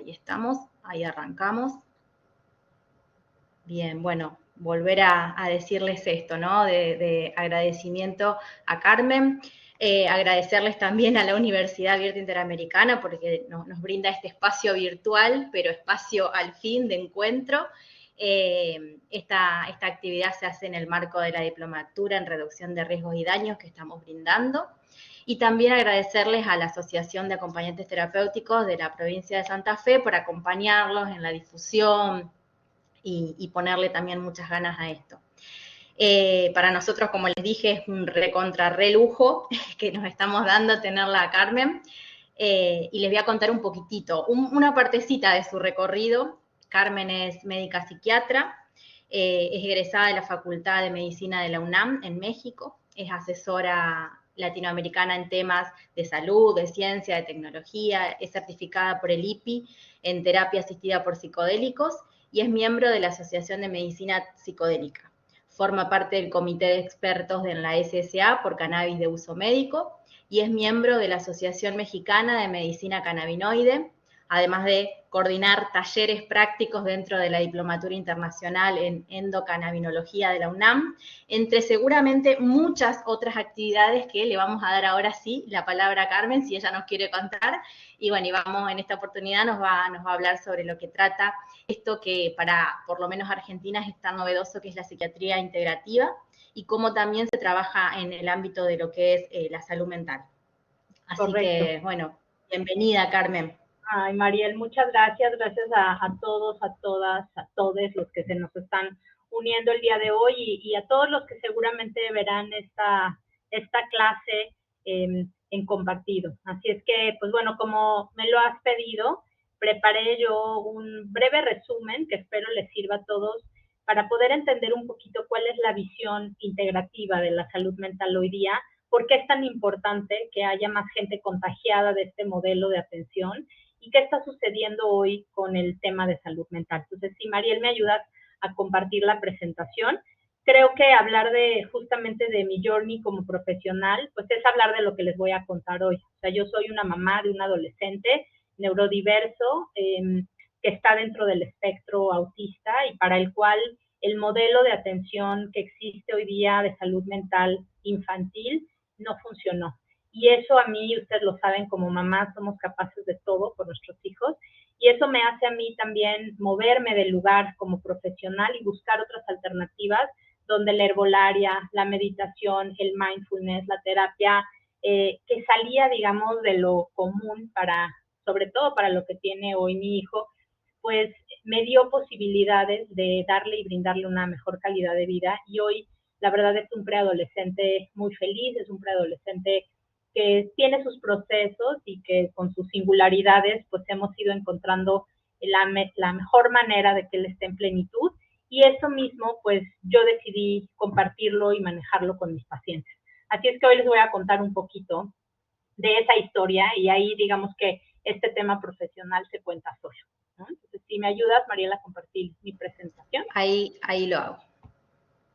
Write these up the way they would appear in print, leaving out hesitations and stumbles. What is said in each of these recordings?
Ahí estamos, ahí arrancamos. Bien, bueno, volver a decirles esto, ¿no? De agradecimiento a Carmen. Agradecerles también a la Universidad Abierta Interamericana porque nos brinda este espacio virtual, pero espacio al fin de encuentro. Esta actividad se hace en el marco de la diplomatura en reducción de riesgos y daños que estamos brindando. Y también agradecerles a la Asociación de Acompañantes Terapéuticos de la provincia de Santa Fe por acompañarlos en la difusión y ponerle también muchas ganas a esto. Para nosotros, como les dije, es un re lujo que nos estamos dando tenerla a Carmen. Y les voy a contar un poquitito, una partecita de su recorrido. Carmen es médica psiquiatra, es egresada de la Facultad de Medicina de la UNAM en México, es asesora latinoamericana en temas de salud, de ciencia, de tecnología, es certificada por el IPI en terapia asistida por psicodélicos y es miembro de la Asociación de Medicina Psicodélica. Forma parte del comité de expertos en la SSA por cannabis de uso médico y es miembro de la Asociación Mexicana de Medicina Cannabinoide, además de coordinar talleres prácticos dentro de la Diplomatura Internacional en Endocannabinología de la UNAM, entre seguramente muchas otras actividades que le vamos a dar ahora sí la palabra a Carmen, si ella nos quiere contar. Y bueno, y vamos, en esta oportunidad nos va a hablar sobre lo que trata esto que para, por lo menos Argentina, es tan novedoso, que es la psiquiatría integrativa, y cómo también se trabaja en el ámbito de lo que es la salud mental. Así Correcto. que, bueno, bienvenida, Carmen. Ay, Mariel, muchas gracias a todos, a todas, a todos los que se nos están uniendo el día de hoy y a todos los que seguramente verán esta clase en compartido. Así es que, pues bueno, como me lo has pedido, preparé yo un breve resumen que espero les sirva a todos para poder entender un poquito cuál es la visión integrativa de la salud mental hoy día, por qué es tan importante que haya más gente contagiada de este modelo de atención y qué está sucediendo hoy con el tema de salud mental. Entonces, si Mariel me ayudas a compartir la presentación, creo que hablar justamente de mi journey como profesional, pues es hablar de lo que les voy a contar hoy. O sea, yo soy una mamá de un adolescente neurodiverso que está dentro del espectro autista y para el cual el modelo de atención que existe hoy día de salud mental infantil no funcionó. Y eso a mí, ustedes lo saben, como mamá somos capaces de todo por nuestros hijos, y eso me hace a mí también moverme del lugar como profesional y buscar otras alternativas donde la herbolaria, la meditación, el mindfulness, la terapia, que salía, digamos, de lo común sobre todo para lo que tiene hoy mi hijo, pues me dio posibilidades de darle y brindarle una mejor calidad de vida. Y hoy, la verdad, es un preadolescente muy feliz, es un preadolescente que tiene sus procesos y que con sus singularidades pues hemos ido encontrando la mejor manera de que él esté en plenitud, y eso mismo pues yo decidí compartirlo y manejarlo con mis pacientes. Así es que hoy les voy a contar un poquito de esa historia y ahí digamos que este tema profesional se cuenta solo, ¿no? Entonces, si me ayudas, Mariela, a compartir mi presentación. Ahí lo hago.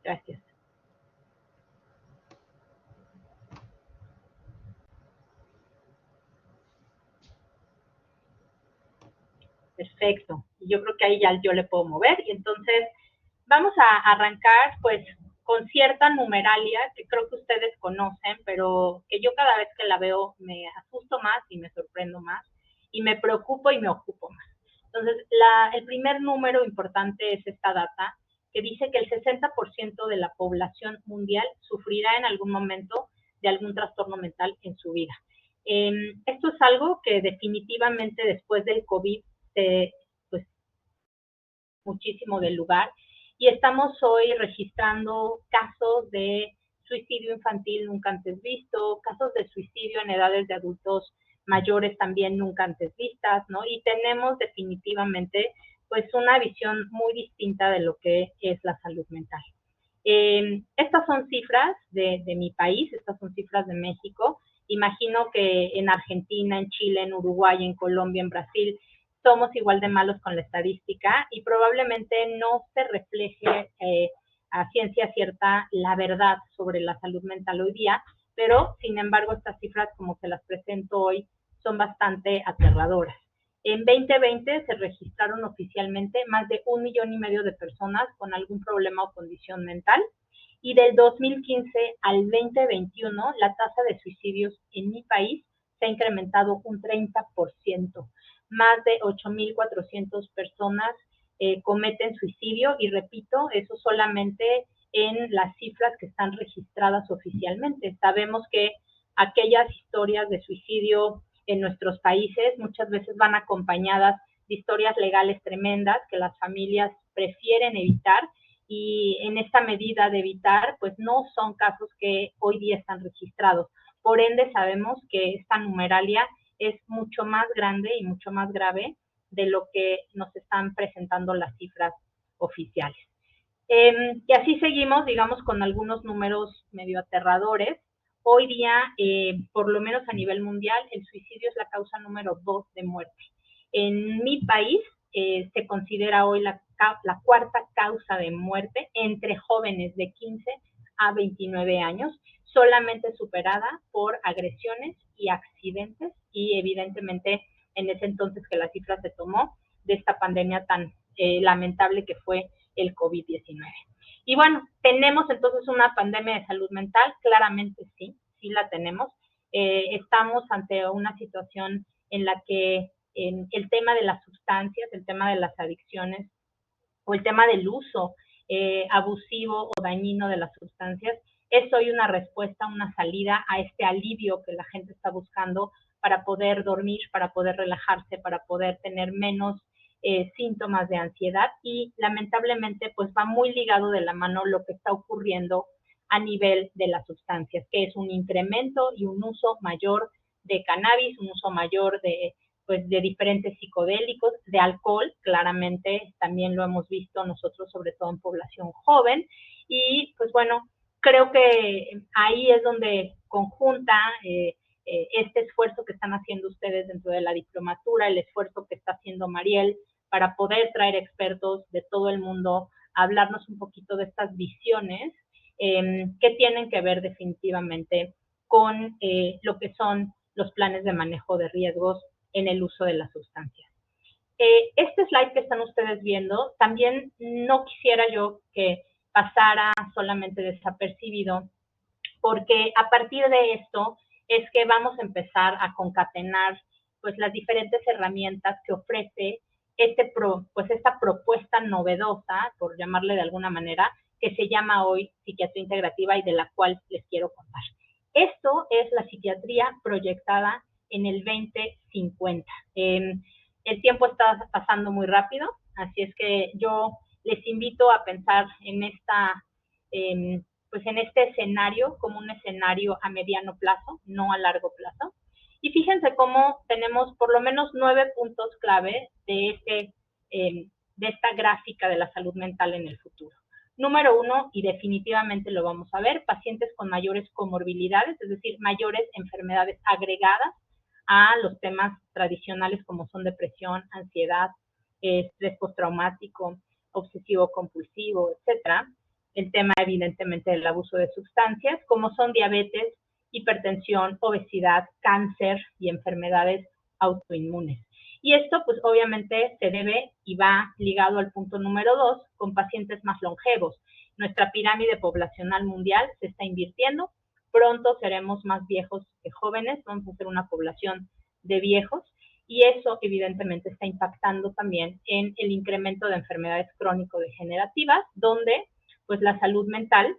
Gracias. Perfecto. Yo creo que ahí ya yo le puedo mover y entonces vamos a arrancar pues con cierta numeralia que creo que ustedes conocen, pero que yo cada vez que la veo me asusto más y me sorprendo más y me preocupo y me ocupo más. Entonces, el primer número importante es esta data que dice que el 60% de la población mundial sufrirá en algún momento de algún trastorno mental en su vida. Esto es algo que definitivamente después del COVID pues muchísimo del lugar y estamos hoy registrando casos de suicidio infantil nunca antes visto, casos de suicidio en edades de adultos mayores también nunca antes vistas, ¿no? Y tenemos definitivamente pues una visión muy distinta de lo que es la salud mental. Estas son cifras de mi país, estas son cifras de México. Imagino que en Argentina, en Chile, en Uruguay, en Colombia, en Brasil, somos igual de malos con la estadística y probablemente no se refleje a ciencia cierta la verdad sobre la salud mental hoy día, pero sin embargo estas cifras como se las presento hoy son bastante aterradoras. En 2020 se registraron oficialmente más de 1,5 millones de personas con algún problema o condición mental, y del 2015 al 2021 la tasa de suicidios en mi país se ha incrementado un 30%. Más de 8,400 personas cometen suicidio, y repito, eso solamente en las cifras que están registradas oficialmente. Sabemos que aquellas historias de suicidio en nuestros países muchas veces van acompañadas de historias legales tremendas que las familias prefieren evitar, y en esta medida de evitar, pues no son casos que hoy día están registrados. Por ende, sabemos que esta numeralia es mucho más grande y mucho más grave de lo que nos están presentando las cifras oficiales. Y así seguimos, digamos, con algunos números medio aterradores. Hoy día, por lo menos a nivel mundial, el suicidio es la causa número 2 de muerte. En mi país se considera hoy la cuarta causa de muerte entre jóvenes de 15 a 29 años, solamente superada por agresiones y accidentes, y evidentemente en ese entonces que la cifra se tomó de esta pandemia tan lamentable que fue el COVID-19. Y bueno, ¿tenemos entonces una pandemia de salud mental? Claramente sí, sí la tenemos. Estamos ante una situación en la que el tema de las sustancias, el tema de las adicciones o el tema del uso abusivo o dañino de las sustancias es hoy una respuesta, una salida a este alivio que la gente está buscando para poder dormir, para poder relajarse, para poder tener menos síntomas de ansiedad, y lamentablemente pues va muy ligado de la mano lo que está ocurriendo a nivel de las sustancias, que es un incremento y un uso mayor de cannabis, un uso mayor de diferentes psicodélicos, de alcohol, claramente también lo hemos visto nosotros, sobre todo en población joven, y pues bueno, creo que ahí es donde conjunta este esfuerzo que están haciendo ustedes dentro de la diplomatura, el esfuerzo que está haciendo Mariel para poder traer expertos de todo el mundo a hablarnos un poquito de estas visiones que tienen que ver definitivamente con lo que son los planes de manejo de riesgos en el uso de las sustancias. Este slide que están ustedes viendo, también no quisiera yo que pasara solamente desapercibido, porque a partir de esto es que vamos a empezar a concatenar pues las diferentes herramientas que ofrece esta propuesta novedosa, por llamarle de alguna manera, que se llama hoy psiquiatría integrativa y de la cual les quiero contar. Esto es la psiquiatría proyectada en el 2050. El tiempo está pasando muy rápido, así es que yo les invito a pensar en pues en este escenario como un escenario a mediano plazo, no a largo plazo. Y fíjense cómo tenemos por lo menos 9 puntos clave de esta gráfica de la salud mental en el futuro. Número 1, y definitivamente lo vamos a ver, pacientes con mayores comorbilidades, es decir, mayores enfermedades agregadas a los temas tradicionales como son depresión, ansiedad, estrés postraumático, obsesivo compulsivo, etcétera. El tema evidentemente del abuso de sustancias, como son diabetes, hipertensión, obesidad, cáncer y enfermedades autoinmunes. Y esto pues obviamente se debe y va ligado al punto número 2 con pacientes más longevos. Nuestra pirámide poblacional mundial se está invirtiendo, pronto seremos más viejos que jóvenes, vamos a ser una población de viejos, y eso evidentemente está impactando también en el incremento de enfermedades crónico-degenerativas, donde pues la salud mental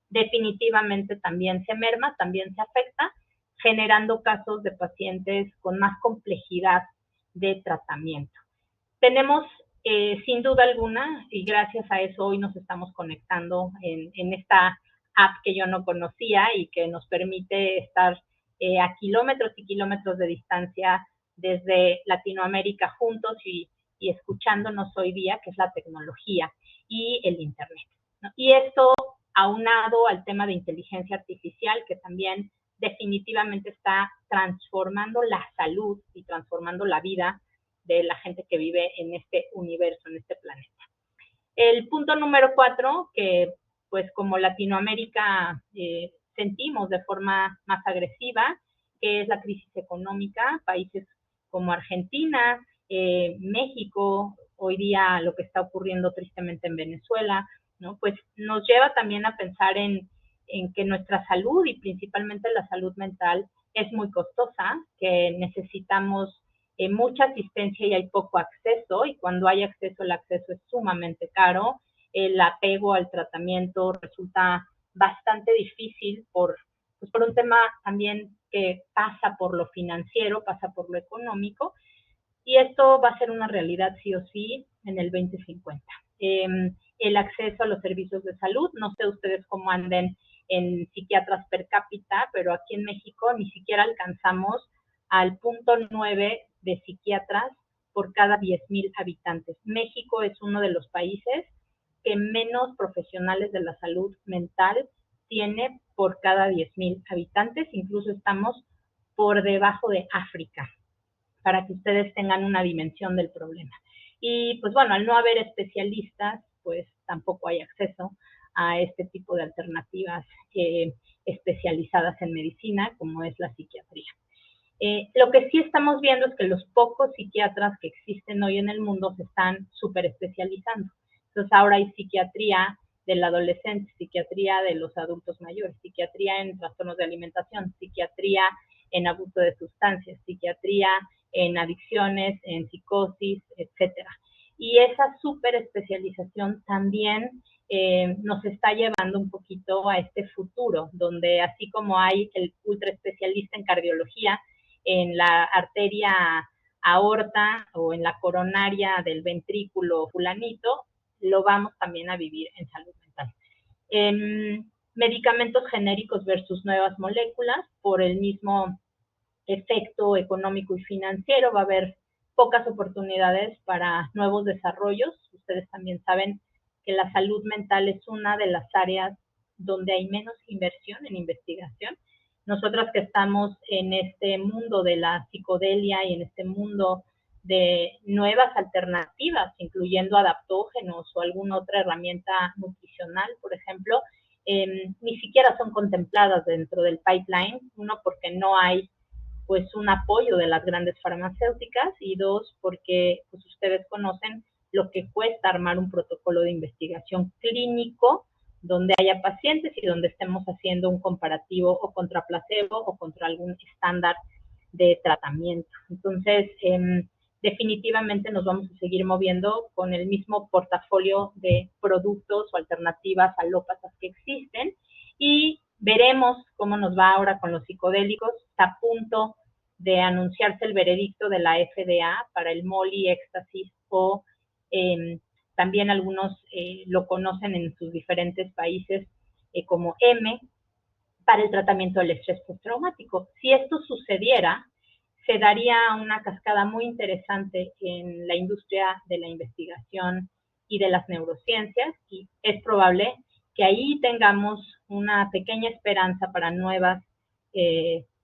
definitivamente también se merma, también se afecta, generando casos de pacientes con más complejidad de tratamiento. Tenemos sin duda alguna, y gracias a eso hoy nos estamos conectando en esta app que yo no conocía y que nos permite estar a kilómetros y kilómetros de distancia desde Latinoamérica juntos y escuchándonos hoy día, que es la tecnología y el Internet, ¿no? Y esto aunado al tema de inteligencia artificial, que también definitivamente está transformando la salud y transformando la vida de la gente que vive en este universo, en este planeta. El punto número 4, que pues como Latinoamérica sentimos de forma más agresiva, que es la crisis económica. Países como Argentina México, hoy día lo que está ocurriendo tristemente en Venezuela, ¿no? Pues nos lleva también a pensar en que nuestra salud y principalmente la salud mental es muy costosa, que necesitamos mucha asistencia y hay poco acceso, y cuando hay acceso, el acceso es sumamente caro, el apego al tratamiento resulta bastante difícil pues por un tema también que pasa por lo financiero, pasa por lo económico, y esto va a ser una realidad sí o sí en el 2050. El acceso a los servicios de salud, no sé ustedes cómo anden en psiquiatras per cápita, pero aquí en México ni siquiera alcanzamos al punto 9 de psiquiatras por cada 10,000 habitantes. México es uno de los países que menos profesionales de la salud mental tiene por cada 10,000 habitantes, incluso estamos por debajo de África, para que ustedes tengan una dimensión del problema. Y pues bueno, al no haber especialistas, pues tampoco hay acceso a este tipo de alternativas especializadas en medicina, como es la psiquiatría. Lo que sí estamos viendo es que los pocos psiquiatras que existen hoy en el mundo se están súper especializando. Entonces ahora hay psiquiatría del adolescente, psiquiatría de los adultos mayores, psiquiatría en trastornos de alimentación, psiquiatría en abuso de sustancias, psiquiatría en adicciones, en psicosis, etcétera. Y esa súper especialización también nos está llevando un poquito a este futuro, donde así como hay el ultra especialista en cardiología, en la arteria aorta o en la coronaria del ventrículo fulanito, lo vamos también a vivir en salud mental. Medicamentos genéricos versus nuevas moléculas, por el mismo efecto económico y financiero, va a haber pocas oportunidades para nuevos desarrollos. Ustedes también saben que la salud mental es una de las áreas donde hay menos inversión en investigación. Nosotras que estamos en este mundo de la psicodelia y en este mundo de nuevas alternativas, incluyendo adaptógenos o alguna otra herramienta nutricional, por ejemplo, ni siquiera son contempladas dentro del pipeline, uno porque no hay pues un apoyo de las grandes farmacéuticas, y dos, porque pues ustedes conocen lo que cuesta armar un protocolo de investigación clínico donde haya pacientes y donde estemos haciendo un comparativo o contra placebo o contra algún estándar de tratamiento. Entonces, definitivamente nos vamos a seguir moviendo con el mismo portafolio de productos o alternativas alópatas que existen, y veremos cómo nos va ahora con los psicodélicos. Está a punto de anunciarse el veredicto de la FDA para el Molly, éxtasis o también algunos lo conocen en sus diferentes países como M, para el tratamiento del estrés postraumático. Si esto sucediera, se daría una cascada muy interesante en la industria de la investigación y de las neurociencias, y es probable que ahí tengamos una pequeña esperanza para nuevas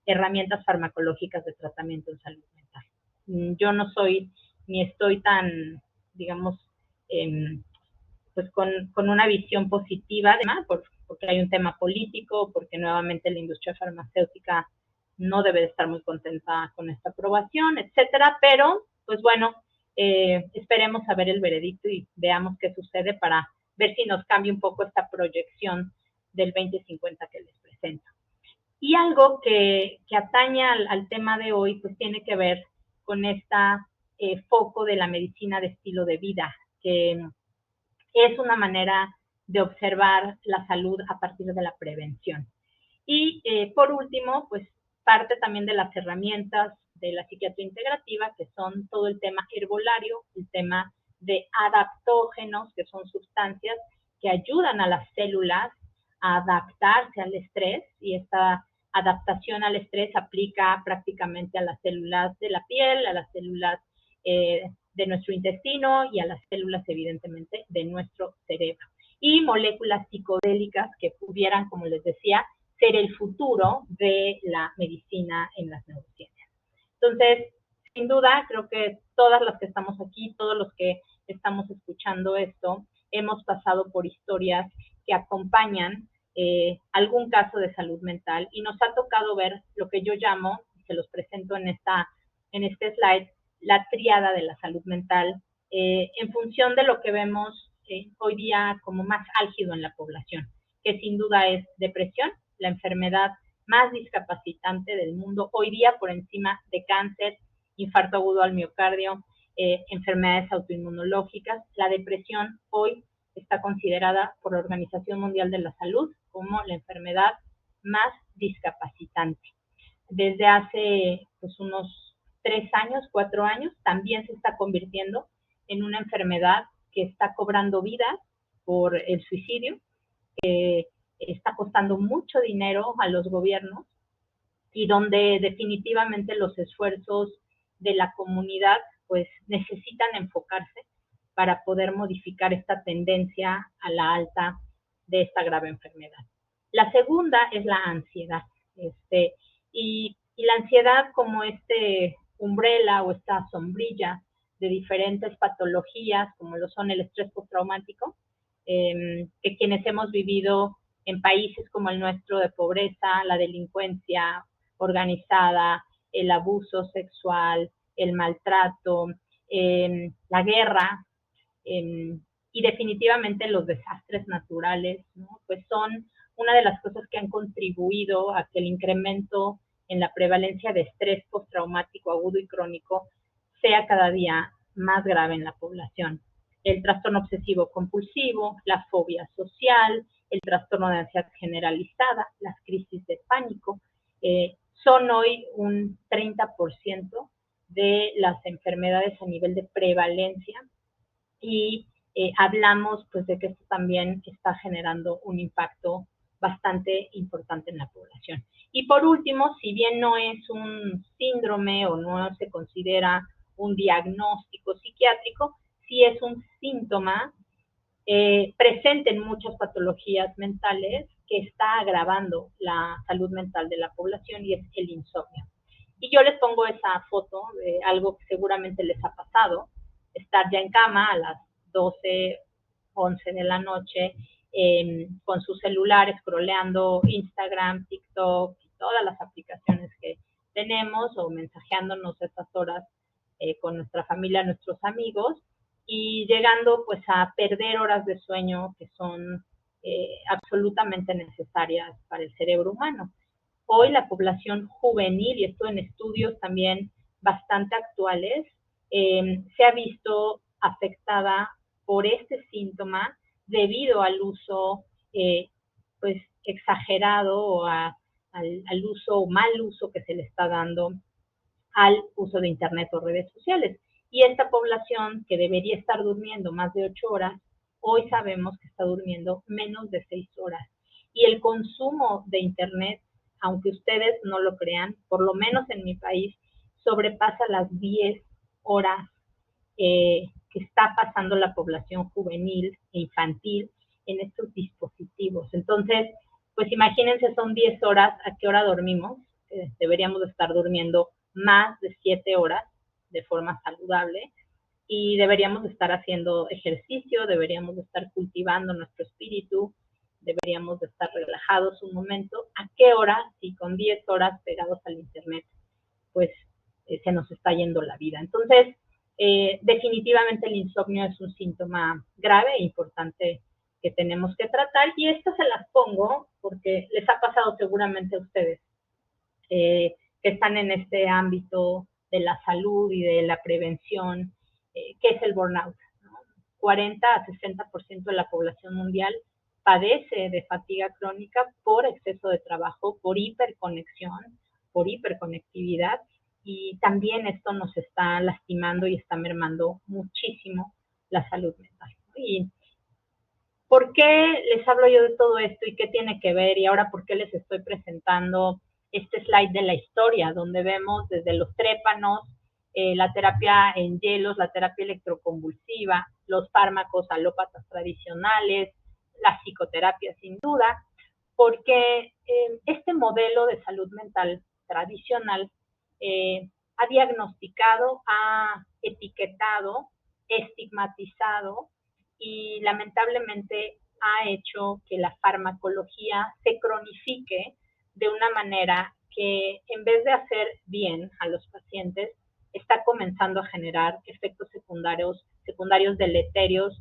herramientas farmacológicas de tratamiento en salud mental. Yo no soy ni estoy tan, digamos, pues con una visión positiva, además, porque hay un tema político, porque nuevamente la industria farmacéutica no debe de estar muy contenta con esta aprobación, etcétera, pero pues bueno, esperemos a ver el veredicto y veamos qué sucede para ver si nos cambia un poco esta proyección del 2050 que les presento. Y algo que atañe al tema de hoy, pues tiene que ver con este foco de la medicina de estilo de vida, que es una manera de observar la salud a partir de la prevención. Y por último, pues parte también de las herramientas de la psiquiatría integrativa, que son todo el tema herbolario, el tema de adaptógenos, que son sustancias que ayudan a las células a adaptarse al estrés, y esta adaptación al estrés aplica prácticamente a las células de la piel, a las células de nuestro intestino y a las células, evidentemente, de nuestro cerebro. Y moléculas psicodélicas que pudieran, como les decía, ser el futuro de la medicina en las neurociencias. Entonces, sin duda, creo que todas las que estamos aquí, todos los que estamos escuchando esto, hemos pasado por historias que acompañan algún caso de salud mental, y nos ha tocado ver lo que yo llamo, se los presento en este slide, la tríada de la salud mental en función de lo que vemos hoy día como más álgido en la población, que sin duda es depresión, la enfermedad más discapacitante del mundo hoy día por encima de cáncer, infarto agudo al miocardio, enfermedades autoinmunológicas. La depresión hoy está considerada por la Organización Mundial de la Salud como la enfermedad más discapacitante. Desde hace pues, unos 3 años, 4 años, también se está convirtiendo en una enfermedad que está cobrando vidas por el suicidio, que está costando mucho dinero a los gobiernos y donde definitivamente los esfuerzos de la comunidad pues necesitan enfocarse para poder modificar esta tendencia a la alta de esta grave enfermedad. La segunda es la ansiedad, y la ansiedad como umbrella o esta sombrilla de diferentes patologías, como lo son el estrés postraumático, que quienes hemos vivido en países como el nuestro de pobreza, la delincuencia organizada, el abuso sexual, el maltrato, la guerra, y definitivamente los desastres naturales, ¿no? Pues son una de las cosas que han contribuido a que el incremento en la prevalencia de estrés postraumático agudo y crónico sea cada día más grave en la población. El trastorno obsesivo compulsivo, la fobia social, el trastorno de ansiedad generalizada, las crisis de pánico, son hoy un 30% de las enfermedades a nivel de prevalencia y hablamos pues de que esto también está generando un impacto bastante importante en la población. Y por último, si bien no es un síndrome o no se considera un diagnóstico psiquiátrico, sí es un síntoma presente en muchas patologías mentales que está agravando la salud mental de la población y es el insomnio. Y yo les pongo esa foto de algo que seguramente les ha pasado, estar ya en cama a las 12, 11 de la noche, con su celular scrolleando Instagram, TikTok y todas las aplicaciones que tenemos o mensajeándonos a estas horas con nuestra familia, nuestros amigos, y llegando pues a perder horas de sueño que son absolutamente necesarias para el cerebro humano. Hoy la población juvenil, y esto en estudios también bastante actuales, se ha visto afectada por este síntoma debido al uso pues exagerado o al uso o mal uso que se le está dando al uso de Internet o redes sociales. Y esta población que debería estar durmiendo más de 8 horas, hoy sabemos que está durmiendo menos de 6 horas. Y el consumo de Internet, aunque ustedes no lo crean, por lo menos en mi país, sobrepasa las 10 horas que está pasando la población juvenil e infantil en estos dispositivos. Entonces, pues imagínense, son 10 horas, ¿a qué hora dormimos? Deberíamos estar durmiendo más de 7 horas de forma saludable y deberíamos estar haciendo ejercicio, deberíamos estar cultivando nuestro espíritu, deberíamos de estar relajados un momento. ¿A qué hora? Si con 10 horas pegados al Internet, pues se nos está yendo la vida. Entonces, definitivamente el insomnio es un síntoma grave e importante que tenemos que tratar, y estas se las pongo porque les ha pasado seguramente a ustedes que están en este ámbito de la salud y de la prevención, que es el burnout, ¿no? 40 a 60% de la población mundial padece de fatiga crónica por exceso de trabajo, por hiperconexión, por hiperconectividad, y también esto nos está lastimando y está mermando muchísimo la salud mental. Y ¿por qué les hablo yo de todo esto y qué tiene que ver? Y ahora, ¿por qué les estoy presentando este slide de la historia, donde vemos desde los trépanos, la terapia en hielos, la terapia electroconvulsiva, los fármacos alópatas tradicionales, la psicoterapia sin duda? Porque este modelo de salud mental tradicional ha diagnosticado, ha etiquetado, estigmatizado y lamentablemente ha hecho que la farmacología se cronifique de una manera que en vez de hacer bien a los pacientes, está comenzando a generar efectos secundarios deleterios,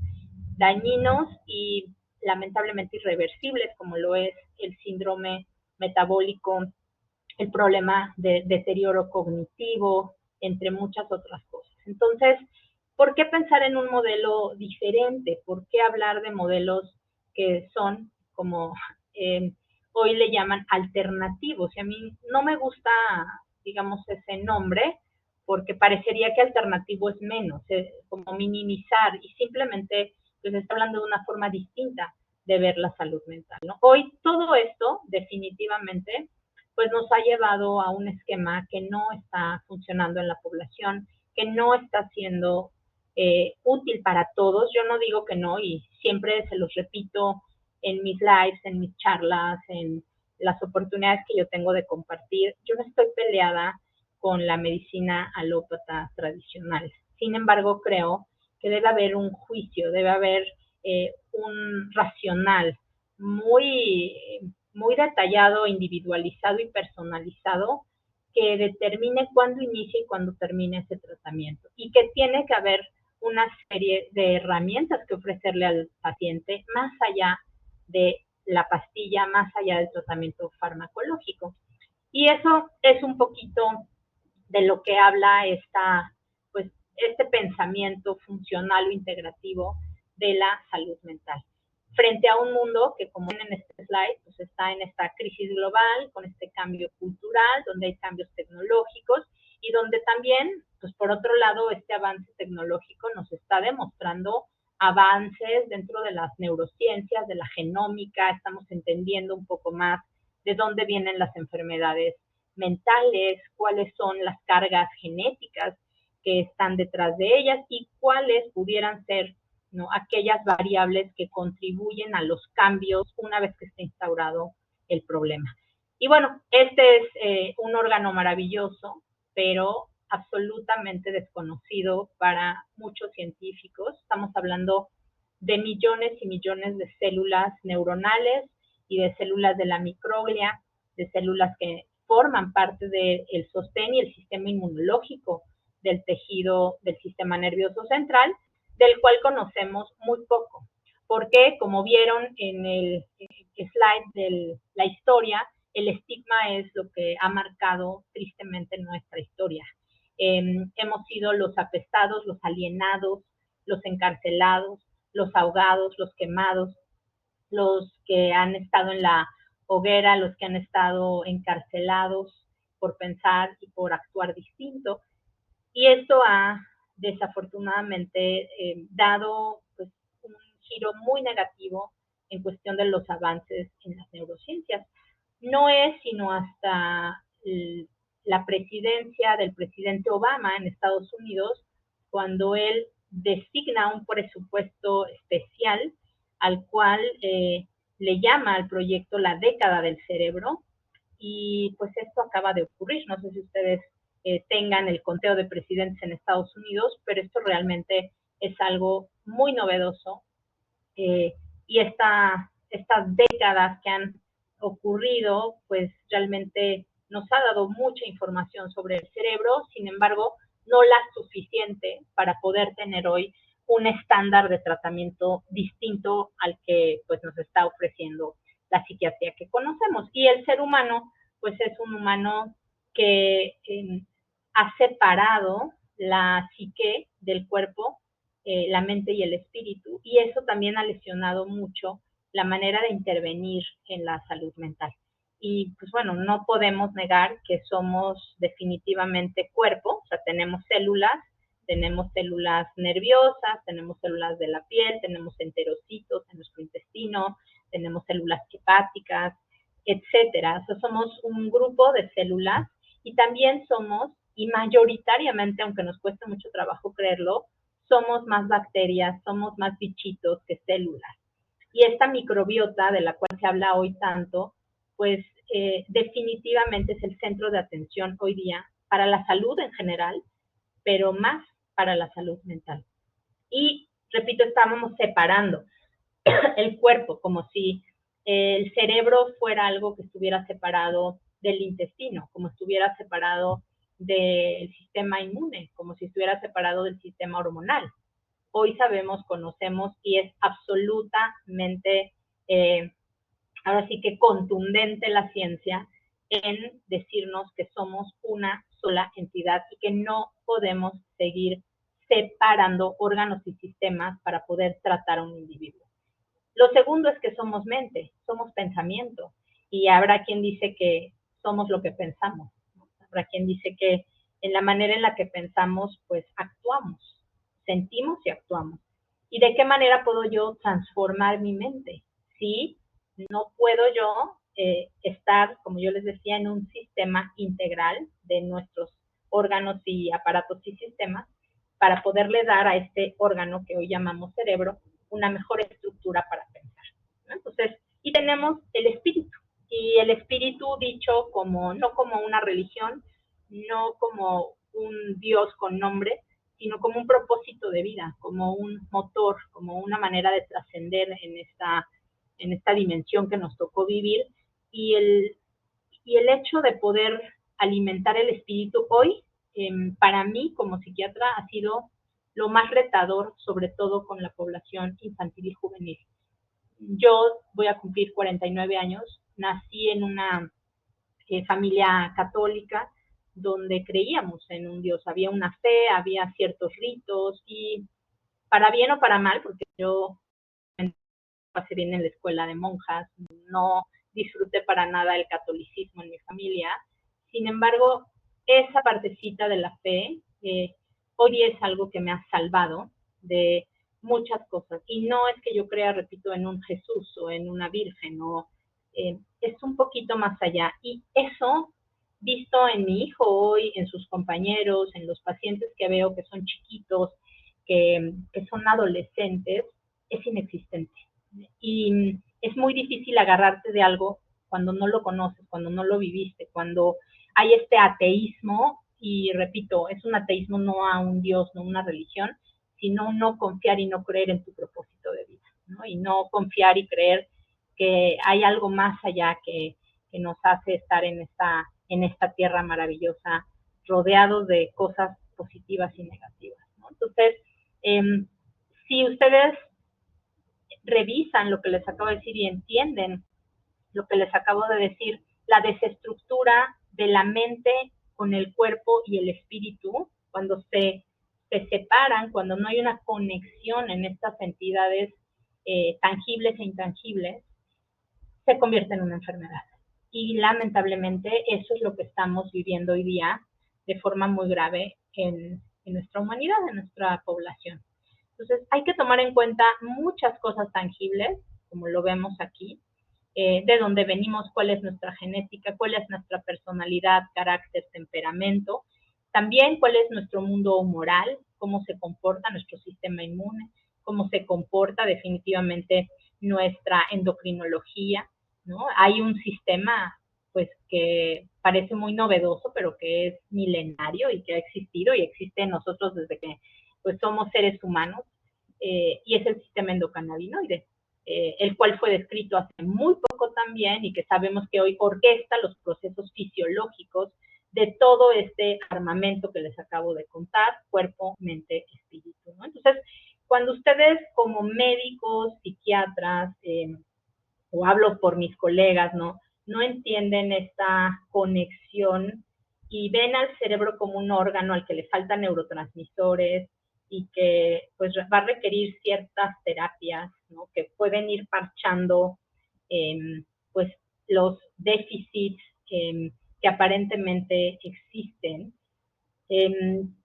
dañinos y lamentablemente irreversibles, como lo es el síndrome metabólico, el problema de deterioro cognitivo, entre muchas otras cosas. Entonces, ¿por qué pensar en un modelo diferente? ¿Por qué hablar de modelos que son como hoy le llaman alternativos? Y a mí no me gusta, digamos, ese nombre, porque parecería que alternativo es menos, como minimizar, y simplemente pues está hablando de una forma distinta de ver la salud mental, ¿no? Hoy todo esto definitivamente pues nos ha llevado a un esquema que no está funcionando en la población, que no está siendo útil para todos. Yo no digo que no, y siempre se los repito en mis lives, en mis charlas, en las oportunidades que yo tengo de compartir. Yo no estoy peleada con la medicina alópata tradicional. Sin embargo, creo que debe haber un juicio, debe haber un racional muy, muy detallado, individualizado y personalizado que determine cuándo inicia y cuándo termina ese tratamiento, y que tiene que haber una serie de herramientas que ofrecerle al paciente más allá de la pastilla, más allá del tratamiento farmacológico. Y eso es un poquito de lo que habla pues, este pensamiento funcional o integrativo de la salud mental. Frente a un mundo que, como ven en este slide, pues está en esta crisis global, con este cambio cultural, donde hay cambios tecnológicos y donde también, pues por otro lado, este avance tecnológico nos está demostrando avances dentro de las neurociencias, de la genómica. Estamos entendiendo un poco más de dónde vienen las enfermedades mentales, cuáles son las cargas genéticas que están detrás de ellas y cuáles pudieran ser, ¿no?, aquellas variables que contribuyen a los cambios una vez que esté instaurado el problema. Y bueno, este es un órgano maravilloso, pero absolutamente desconocido para muchos científicos. Estamos hablando de millones y millones de células neuronales y de células de la microglia, de células que forman parte del sostén y el sistema inmunológico del tejido del sistema nervioso central, del cual conocemos muy poco. Porque, como vieron en el slide de la historia, el estigma es lo que ha marcado tristemente nuestra historia. Hemos sido los apestados, los alienados, los encarcelados, los ahogados, los quemados, los que han estado en la hoguera, los que han estado encarcelados por pensar y por actuar distinto. Y esto ha desafortunadamente dado pues, un giro muy negativo en cuestión de los avances en las neurociencias. No es sino hasta la presidencia del presidente Obama en Estados Unidos cuando él designa un presupuesto especial al cual le llama al proyecto la década del cerebro, y pues esto acaba de ocurrir. No sé si ustedes tengan el conteo de presidentes en Estados Unidos, pero esto realmente es algo muy novedoso, y estas décadas que han ocurrido, pues realmente nos ha dado mucha información sobre el cerebro. Sin embargo, no la suficiente para poder tener hoy un estándar de tratamiento distinto al que pues nos está ofreciendo la psiquiatría que conocemos. Y el ser humano, pues es un humano que ha separado la psique del cuerpo, la mente y el espíritu, y eso también ha lesionado mucho la manera de intervenir en la salud mental. Y pues bueno, no podemos negar que somos definitivamente cuerpo, o sea, tenemos células nerviosas, tenemos células de la piel, tenemos enterocitos en nuestro intestino, tenemos células hepáticas, etcétera. O sea, somos un grupo de células, y también somos, y mayoritariamente, aunque nos cueste mucho trabajo creerlo, somos más bacterias, somos más bichitos que células. Y esta microbiota de la cual se habla hoy tanto, pues definitivamente es el centro de atención hoy día para la salud en general, pero más para la salud mental. Y, repito, estábamos separando el cuerpo como si el cerebro fuera algo que estuviera separado del intestino, como estuviera separado del sistema inmune, como si estuviera separado del sistema hormonal. Hoy sabemos, conocemos y es absolutamente, ahora sí que contundente la ciencia en decirnos que somos una sola entidad y que no podemos seguir separando órganos y sistemas para poder tratar a un individuo. Lo segundo es que somos mente, somos pensamiento, y habrá quien dice que somos lo que pensamos, ¿no? Habrá quien dice que en la manera en la que pensamos, pues actuamos, sentimos y actuamos. ¿Y de qué manera puedo yo transformar mi mente? Sí, no puedo yo estar, como yo les decía, en un sistema integral de nuestros órganos y aparatos y sistemas para poderle dar a este órgano que hoy llamamos cerebro una mejor estructura para pensar, ¿no? Entonces, y tenemos el espíritu, y el espíritu dicho como, no como una religión, no como un Dios con nombre, sino como un propósito de vida, como un motor, como una manera de trascender en esta dimensión que nos tocó vivir, y el hecho de poder alimentar el espíritu hoy, para mí como psiquiatra, ha sido lo más retador, sobre todo con la población infantil y juvenil. Yo voy a cumplir 49 años, nací en una familia católica donde creíamos en un Dios, había una fe, había ciertos ritos y para bien o para mal, porque yo pasé bien en la escuela de monjas, no disfruté para nada el catolicismo en mi familia, sin embargo, esa partecita de la fe hoy es algo que me ha salvado de muchas cosas. Y no es que yo crea, repito, en un Jesús o en una Virgen, o, es un poquito más allá. Y eso, visto en mi hijo hoy, en sus compañeros, en los pacientes que veo que son chiquitos, que son adolescentes, es inexistente. Y es muy difícil agarrarte de algo cuando no lo conoces, cuando no lo viviste, cuando hay este ateísmo, y repito, es un ateísmo no a un Dios, no a una religión, sino no confiar y no creer en tu propósito de vida, ¿no? Y no confiar y creer que hay algo más allá que nos hace estar en esta tierra maravillosa, rodeados de cosas positivas y negativas, ¿no? Entonces, eh, si ustedes revisan lo que les acabo de decir y entienden lo que les acabo de decir, la desestructura de la mente con el cuerpo y el espíritu, cuando se separan, cuando no hay una conexión en estas entidades tangibles e intangibles, se convierte en una enfermedad. Y lamentablemente eso es lo que estamos viviendo hoy día de forma muy grave en nuestra humanidad, en nuestra población. Entonces hay que tomar en cuenta muchas cosas tangibles, como lo vemos aquí, de dónde venimos, cuál es nuestra genética, cuál es nuestra personalidad, carácter, temperamento, también cuál es nuestro mundo moral, cómo se comporta nuestro sistema inmune, cómo se comporta definitivamente nuestra endocrinología, ¿no? Hay un sistema pues que parece muy novedoso, pero que es milenario y que ha existido y existe en nosotros desde que pues somos seres humanos, y es el sistema endocannabinoide, el cual fue descrito hace muy poco también y que sabemos que hoy orquesta los procesos fisiológicos de todo este armamento que les acabo de contar, cuerpo, mente, espíritu, ¿no? Entonces, cuando ustedes como médicos, psiquiatras, o hablo por mis colegas, no entienden esta conexión y ven al cerebro como un órgano al que le faltan neurotransmisores y que pues va a requerir ciertas terapias, ¿no? Que pueden ir parchando pues los déficits que aparentemente existen.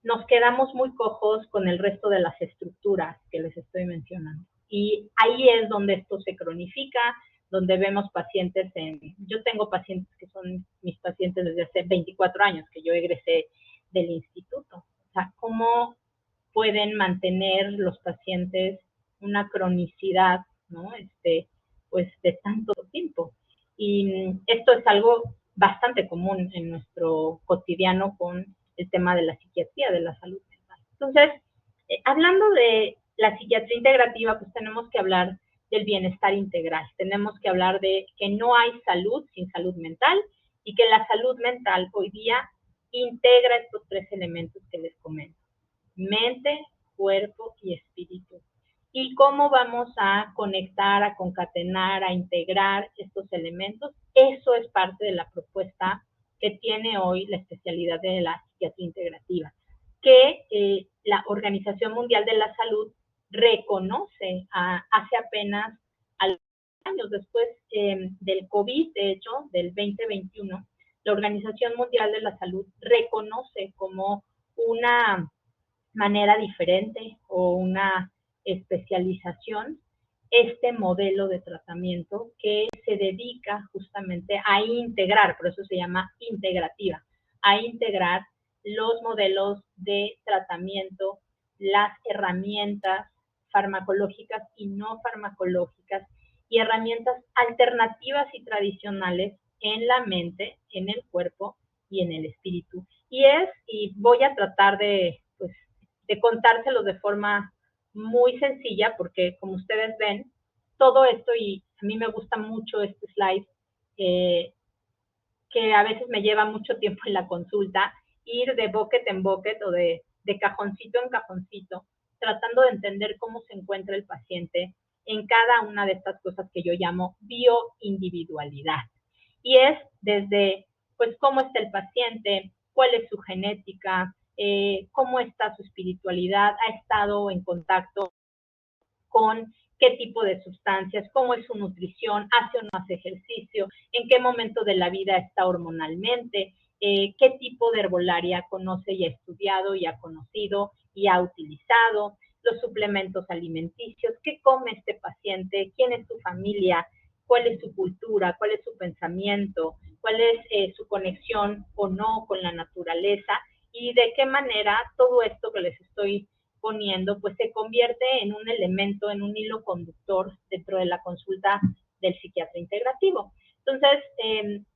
Nos quedamos muy cojos con el resto de las estructuras que les estoy mencionando. Y ahí es donde esto se cronifica, donde vemos pacientes yo tengo pacientes que son mis pacientes desde hace 24 años, que yo egresé del instituto. O sea, ¿cómo pueden mantener los pacientes una cronicidad, ¿no? Pues de tanto tiempo? Y esto es algo bastante común en nuestro cotidiano con el tema de la psiquiatría, de la salud mental. Entonces, hablando de la psiquiatría integrativa, pues tenemos que hablar del bienestar integral. Tenemos que hablar de que no hay salud sin salud mental y que la salud mental hoy día integra estos tres elementos que les comento: mente, cuerpo y espíritu. ¿Y cómo vamos a conectar, a concatenar, a integrar estos elementos? Eso es parte de la propuesta que tiene hoy la especialidad de la psiquiatría integrativa, que la Organización Mundial de la Salud reconoce hace apenas algunos años después del COVID, de hecho, del 2021, la Organización Mundial de la Salud reconoce como una manera diferente o una especialización este modelo de tratamiento que se dedica justamente a integrar, por eso se llama integrativa, a integrar los modelos de tratamiento, las herramientas farmacológicas y no farmacológicas y herramientas alternativas y tradicionales en la mente, en el cuerpo y en el espíritu. Y voy a tratar de contárselos de forma muy sencilla, porque como ustedes ven, todo esto, y a mí me gusta mucho este slide, que a veces me lleva mucho tiempo en la consulta, ir de bucket en bucket o de cajoncito en cajoncito, tratando de entender cómo se encuentra el paciente en cada una de estas cosas que yo llamo bioindividualidad. Y es desde, pues, cómo está el paciente, cuál es su genética, cómo está su espiritualidad, ha estado en contacto con qué tipo de sustancias, cómo es su nutrición, hace o no hace ejercicio, en qué momento de la vida está hormonalmente, qué tipo de herbolaria conoce y ha estudiado y ha conocido y ha utilizado, los suplementos alimenticios, qué come este paciente, quién es su familia, cuál es su cultura, cuál es su pensamiento, cuál es su conexión o no con la naturaleza, y de qué manera todo esto que les estoy poniendo, pues se convierte en un elemento, en un hilo conductor dentro de la consulta del psiquiatra integrativo. Entonces,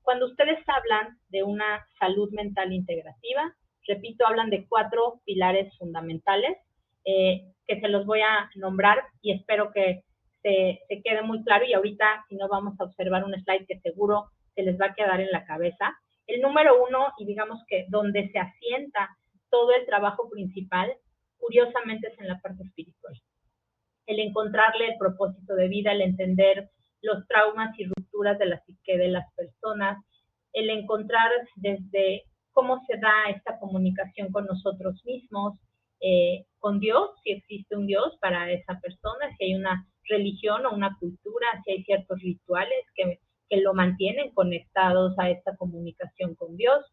cuando ustedes hablan de una salud mental integrativa, repito, hablan de 4 pilares fundamentales, que se los voy a nombrar y espero que se quede muy claro, y ahorita, si no, vamos a observar un slide que seguro se les va a quedar en la cabeza. El número 1, y digamos que donde se asienta todo el trabajo principal, curiosamente es en la parte espiritual. El encontrarle el propósito de vida, el entender los traumas y rupturas de la psique de las personas, el encontrar desde cómo se da esta comunicación con nosotros mismos, con Dios, si existe un Dios para esa persona, si hay una religión o una cultura, si hay ciertos rituales que lo mantienen conectados a esta comunicación con Dios,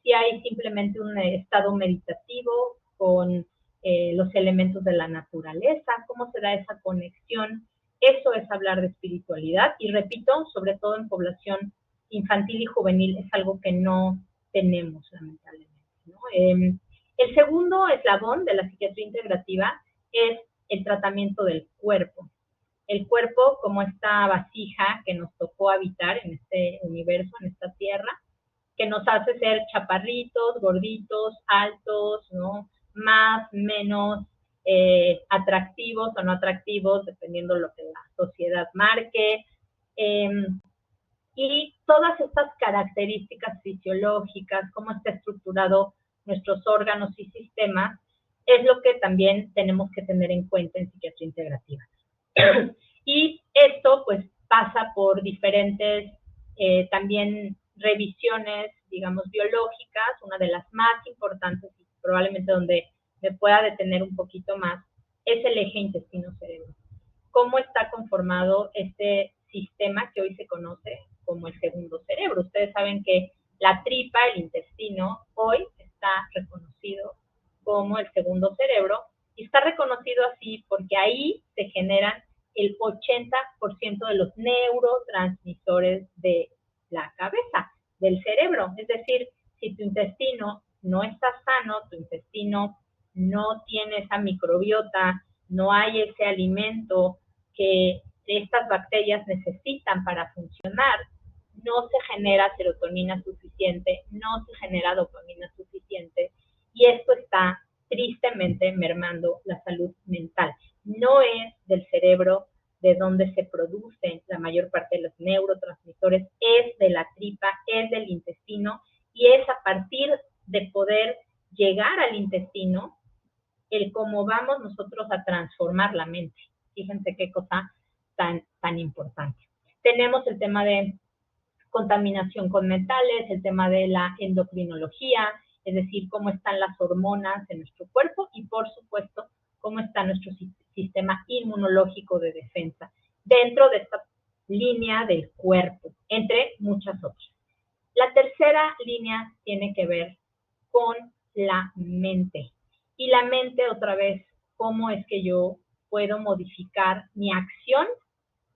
si hay simplemente un estado meditativo con los elementos de la naturaleza, cómo se da esa conexión. Eso es hablar de espiritualidad, y repito, sobre todo en población infantil y juvenil, es algo que no tenemos, lamentablemente, ¿no? El segundo eslabón de la psiquiatría integrativa es el tratamiento del cuerpo. El cuerpo como esta vasija que nos tocó habitar en este universo, en esta tierra, que nos hace ser chaparritos, gorditos, altos, ¿no? Más, menos atractivos o no atractivos, dependiendo de lo que la sociedad marque. Y todas estas características fisiológicas, cómo está estructurado nuestros órganos y sistemas, es lo que también tenemos que tener en cuenta en psiquiatría integrativa. Y esto pues pasa por diferentes también revisiones, digamos, biológicas. Una de las más importantes y probablemente donde me pueda detener un poquito más es el eje intestino-cerebro. ¿Cómo está conformado este sistema que hoy se conoce como el segundo cerebro? Ustedes saben que la tripa, el intestino, hoy está reconocido como el segundo cerebro, y está reconocido así porque ahí se generan el 80% de los neurotransmisores de la cabeza, del cerebro. Es decir, si tu intestino no está sano, tu intestino no tiene esa microbiota, no hay ese alimento que estas bacterias necesitan para funcionar, no se genera serotonina suficiente, no se genera dopamina suficiente, y esto está tristemente mermando la salud mental. No es del cerebro de donde se producen la mayor parte de los neurotransmisores, es de la tripa, es del intestino, y es a partir de poder llegar al intestino, el cómo vamos nosotros a transformar la mente. Fíjense qué cosa tan importante. Tenemos el tema de contaminación con metales, el tema de la endocrinología, es decir, cómo están las hormonas en nuestro cuerpo y, por supuesto, cómo está nuestro sistema inmunológico de defensa dentro de esta línea del cuerpo, entre muchas otras. La tercera línea tiene que ver con la mente. Y la mente, otra vez, cómo es que yo puedo modificar mi acción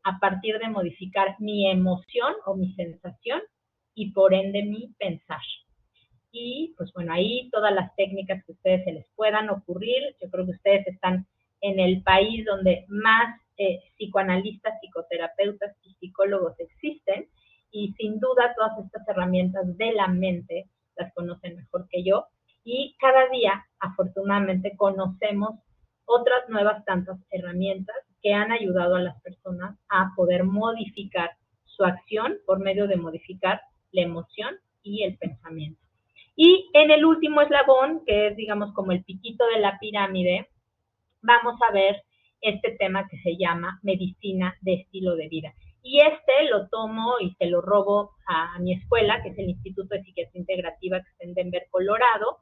a partir de modificar mi emoción o mi sensación y por ende mi pensar. Y pues bueno, ahí todas las técnicas que a ustedes se les puedan ocurrir, yo creo que ustedes están en el país donde más psicoanalistas, psicoterapeutas y psicólogos existen, y sin duda todas estas herramientas de la mente las conocen mejor que yo, y cada día afortunadamente conocemos otras nuevas tantas herramientas que han ayudado a las personas a poder modificar su acción por medio de modificar la emoción y el pensamiento. Y en el último eslabón, que es, digamos, como el piquito de la pirámide, vamos a ver este tema que se llama medicina de estilo de vida. Y este lo tomo y se lo robo a mi escuela, que es el Instituto de Psiquiatría Integrativa que está en Denver, Colorado,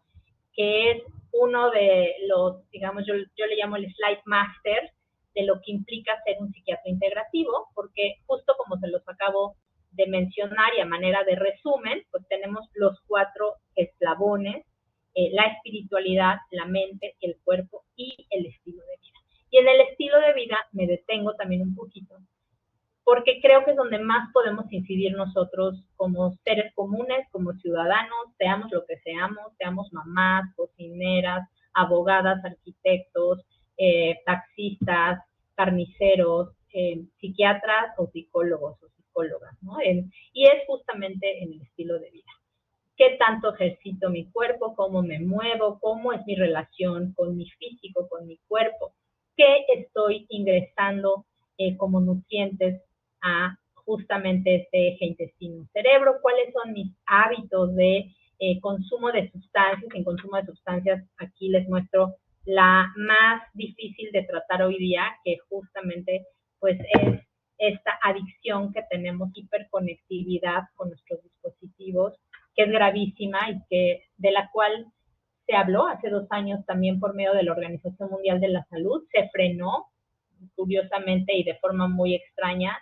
que es uno de los, digamos, yo le llamo el slide master de lo que implica ser un psiquiatra integrativo, porque justo como se los acabo de mencionar y a manera de resumen, pues tenemos los 4 eslabones, la espiritualidad, la mente, el cuerpo y el estilo de vida. Y en el estilo de vida me detengo también un poquito, porque creo que es donde más podemos incidir nosotros como seres comunes, como ciudadanos, seamos lo que seamos mamás, cocineras, abogadas, arquitectos, taxistas, carniceros, psiquiatras o psicólogos o psicólogas, ¿no? Y es justamente en el estilo de vida. ¿Qué tanto ejercito mi cuerpo? ¿Cómo me muevo? ¿Cómo es mi relación con mi físico, con mi cuerpo? ¿Qué estoy ingresando como nutrientes a justamente este eje intestino-cerebro? ¿Cuáles son mis hábitos de consumo de sustancias? En consumo de sustancias, aquí les muestro la más difícil de tratar hoy día, que justamente pues es esta adicción que tenemos, hiperconectividad con nuestros dispositivos, que es gravísima y que de la cual se habló hace 2 años también por medio de la Organización Mundial de la Salud. Se frenó, curiosamente y de forma muy extraña,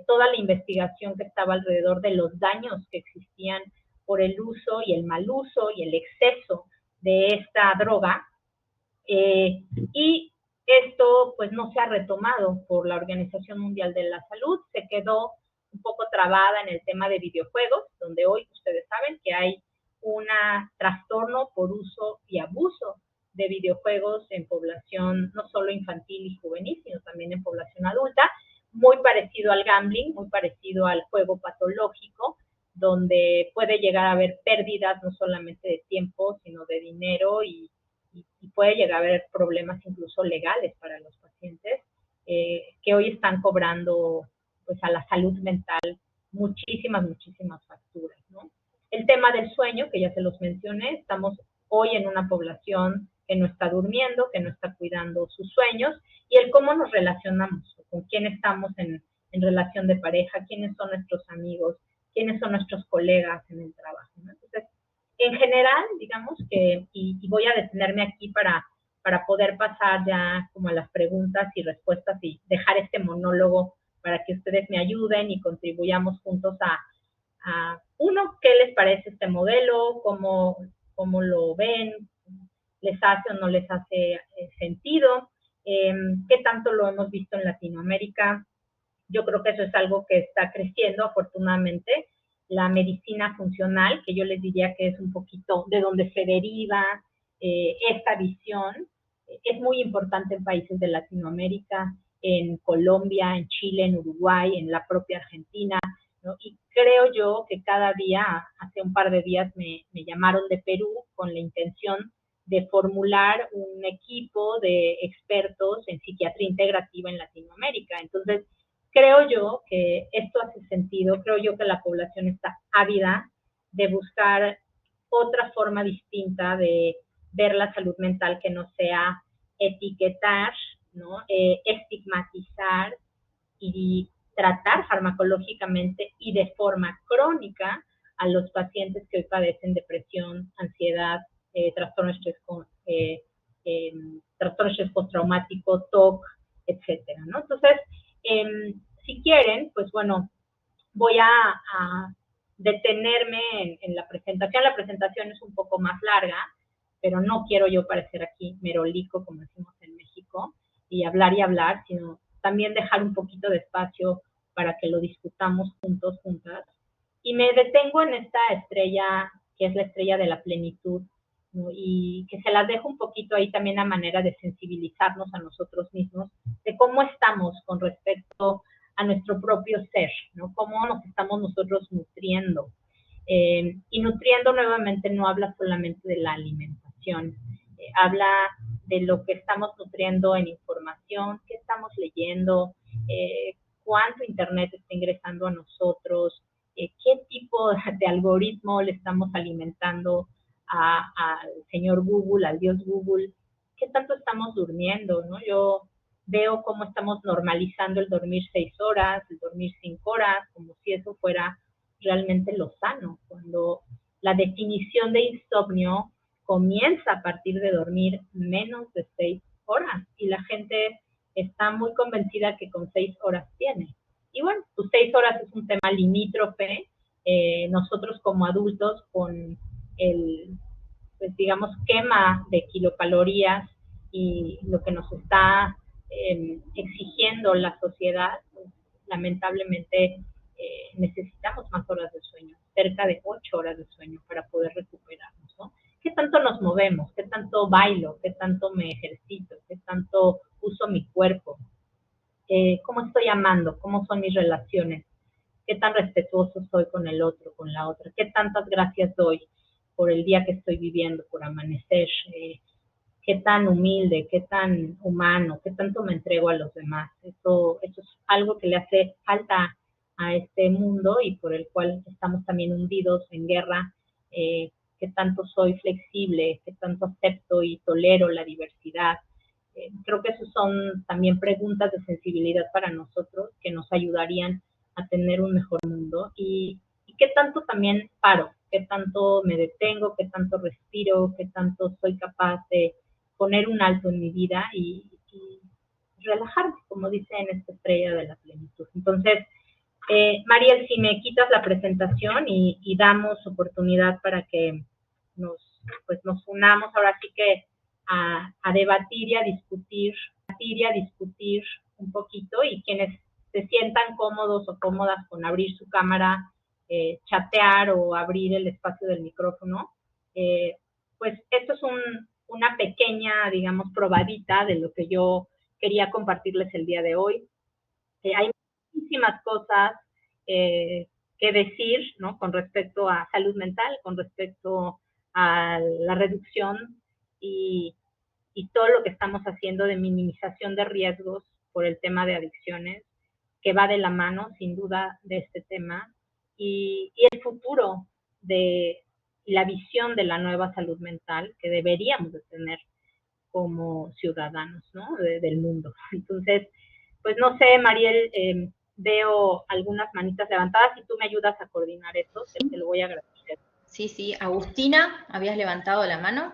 toda la investigación que estaba alrededor de los daños que existían por el uso y el mal uso y el exceso de esta droga. Y esto pues no se ha retomado por la Organización Mundial de la Salud, se quedó un poco trabada en el tema de videojuegos, donde hoy ustedes saben que hay un trastorno por uso y abuso de videojuegos en población no solo infantil y juvenil, sino también en población adulta, muy parecido al gambling, muy parecido al juego patológico, donde puede llegar a haber pérdidas no solamente de tiempo, sino de dinero y puede llegar a haber problemas incluso legales para los pacientes que hoy están cobrando pues a la salud mental muchísimas facturas, ¿no? El tema del sueño, que ya se los mencioné, estamos hoy en una población que no está durmiendo, que no está cuidando sus sueños, y el cómo nos relacionamos, con quién estamos en relación de pareja, quiénes son nuestros amigos, quiénes son nuestros colegas en el trabajo, ¿no? Entonces, en general, digamos que, y voy a detenerme aquí para poder pasar ya como a las preguntas y respuestas y dejar este monólogo para que ustedes me ayuden y contribuyamos juntos a uno, ¿qué les parece este modelo? ¿Cómo lo ven? ¿Les hace o no les hace sentido? ¿Qué tanto lo hemos visto en Latinoamérica? Yo creo que eso es algo que está creciendo, afortunadamente. La medicina funcional, que yo les diría que es un poquito de donde se deriva esta visión, es muy importante en países de Latinoamérica, en Colombia, en Chile, en Uruguay, en la propia Argentina, ¿no? Y creo yo que cada día, hace un par de días me llamaron de Perú con la intención de formular un equipo de expertos en psiquiatría integrativa en Latinoamérica. Entonces, creo yo que esto hace sentido, creo yo que la población está ávida de buscar otra forma distinta de ver la salud mental que no sea etiquetar, ¿no? Estigmatizar y tratar farmacológicamente y de forma crónica a los pacientes que hoy padecen depresión, ansiedad, trastorno estrés postraumático, TOC, etcétera, ¿no? Entonces, si quieren, pues bueno, voy a detenerme en la presentación. La presentación es un poco más larga, pero no quiero yo parecer aquí merolico, como decimos en México, y hablar, sino también dejar un poquito de espacio para que lo discutamos juntos, juntas. Y me detengo en esta estrella, que es la estrella de la plenitud, ¿no? Y que se las dejo un poquito ahí también a manera de sensibilizarnos a nosotros mismos, de cómo estamos con respecto a nuestro propio ser, ¿no? Cómo nos estamos nosotros nutriendo. Y nutriendo nuevamente no habla solamente de la alimentación, habla de lo que estamos nutriendo en información, qué estamos leyendo, cuánto internet está ingresando a nosotros, qué tipo de algoritmo le estamos alimentando al señor Google, al dios Google, qué tanto estamos durmiendo, ¿no? Yo veo cómo estamos normalizando el dormir 6 horas, el dormir 5 horas, como si eso fuera realmente lo sano, cuando la definición de insomnio comienza a partir de dormir menos de 6 horas y la gente está muy convencida que con 6 horas tiene. Y bueno, pues 6 horas es un tema limítrofe. Nosotros como adultos con el, pues digamos, quema de kilocalorías y lo que nos está exigiendo la sociedad, pues, lamentablemente necesitamos más horas de sueño, cerca de 8 horas de sueño para poder recuperarnos, ¿no? ¿Qué tanto nos movemos? ¿Qué tanto bailo? ¿Qué tanto me ejercito? ¿Qué tanto uso mi cuerpo? ¿Cómo estoy amando? ¿Cómo son mis relaciones? ¿Qué tan respetuoso soy con el otro, con la otra? ¿Qué tantas gracias doy por el día que estoy viviendo, por amanecer? ¿Qué tan humilde, qué tan humano, qué tanto me entrego a los demás? Eso es algo que le hace falta a este mundo y por el cual estamos también hundidos en guerra. ¿Qué tanto soy flexible? ¿Qué tanto acepto y tolero la diversidad? Creo que esas son también preguntas de sensibilidad para nosotros que nos ayudarían a tener un mejor mundo. Y qué tanto también paro, qué tanto me detengo, qué tanto respiro, qué tanto soy capaz de poner un alto en mi vida y relajarme, como dice en esta estrella de la plenitud. Entonces, Mariel, si me quitas la presentación y damos oportunidad para que nos unamos ahora sí que a debatir y a discutir un poquito, y quienes se sientan cómodos o cómodas con abrir su cámara, chatear o abrir el espacio del micrófono, pues esto es una pequeña, digamos, probadita de lo que yo quería compartirles el día de hoy. Hay muchísimas cosas que decir, ¿no? Con respecto a salud mental, con respecto a la reducción y todo lo que estamos haciendo de minimización de riesgos por el tema de adicciones, que va de la mano, sin duda, de este tema, y el futuro de la visión de la nueva salud mental que deberíamos de tener como ciudadanos, ¿no? Del mundo. Entonces, pues no sé, Mariel, veo algunas manitas levantadas. Si tú me ayudas a coordinar eso, te lo voy a agradecer. Sí, sí. Agustina, ¿habías levantado la mano?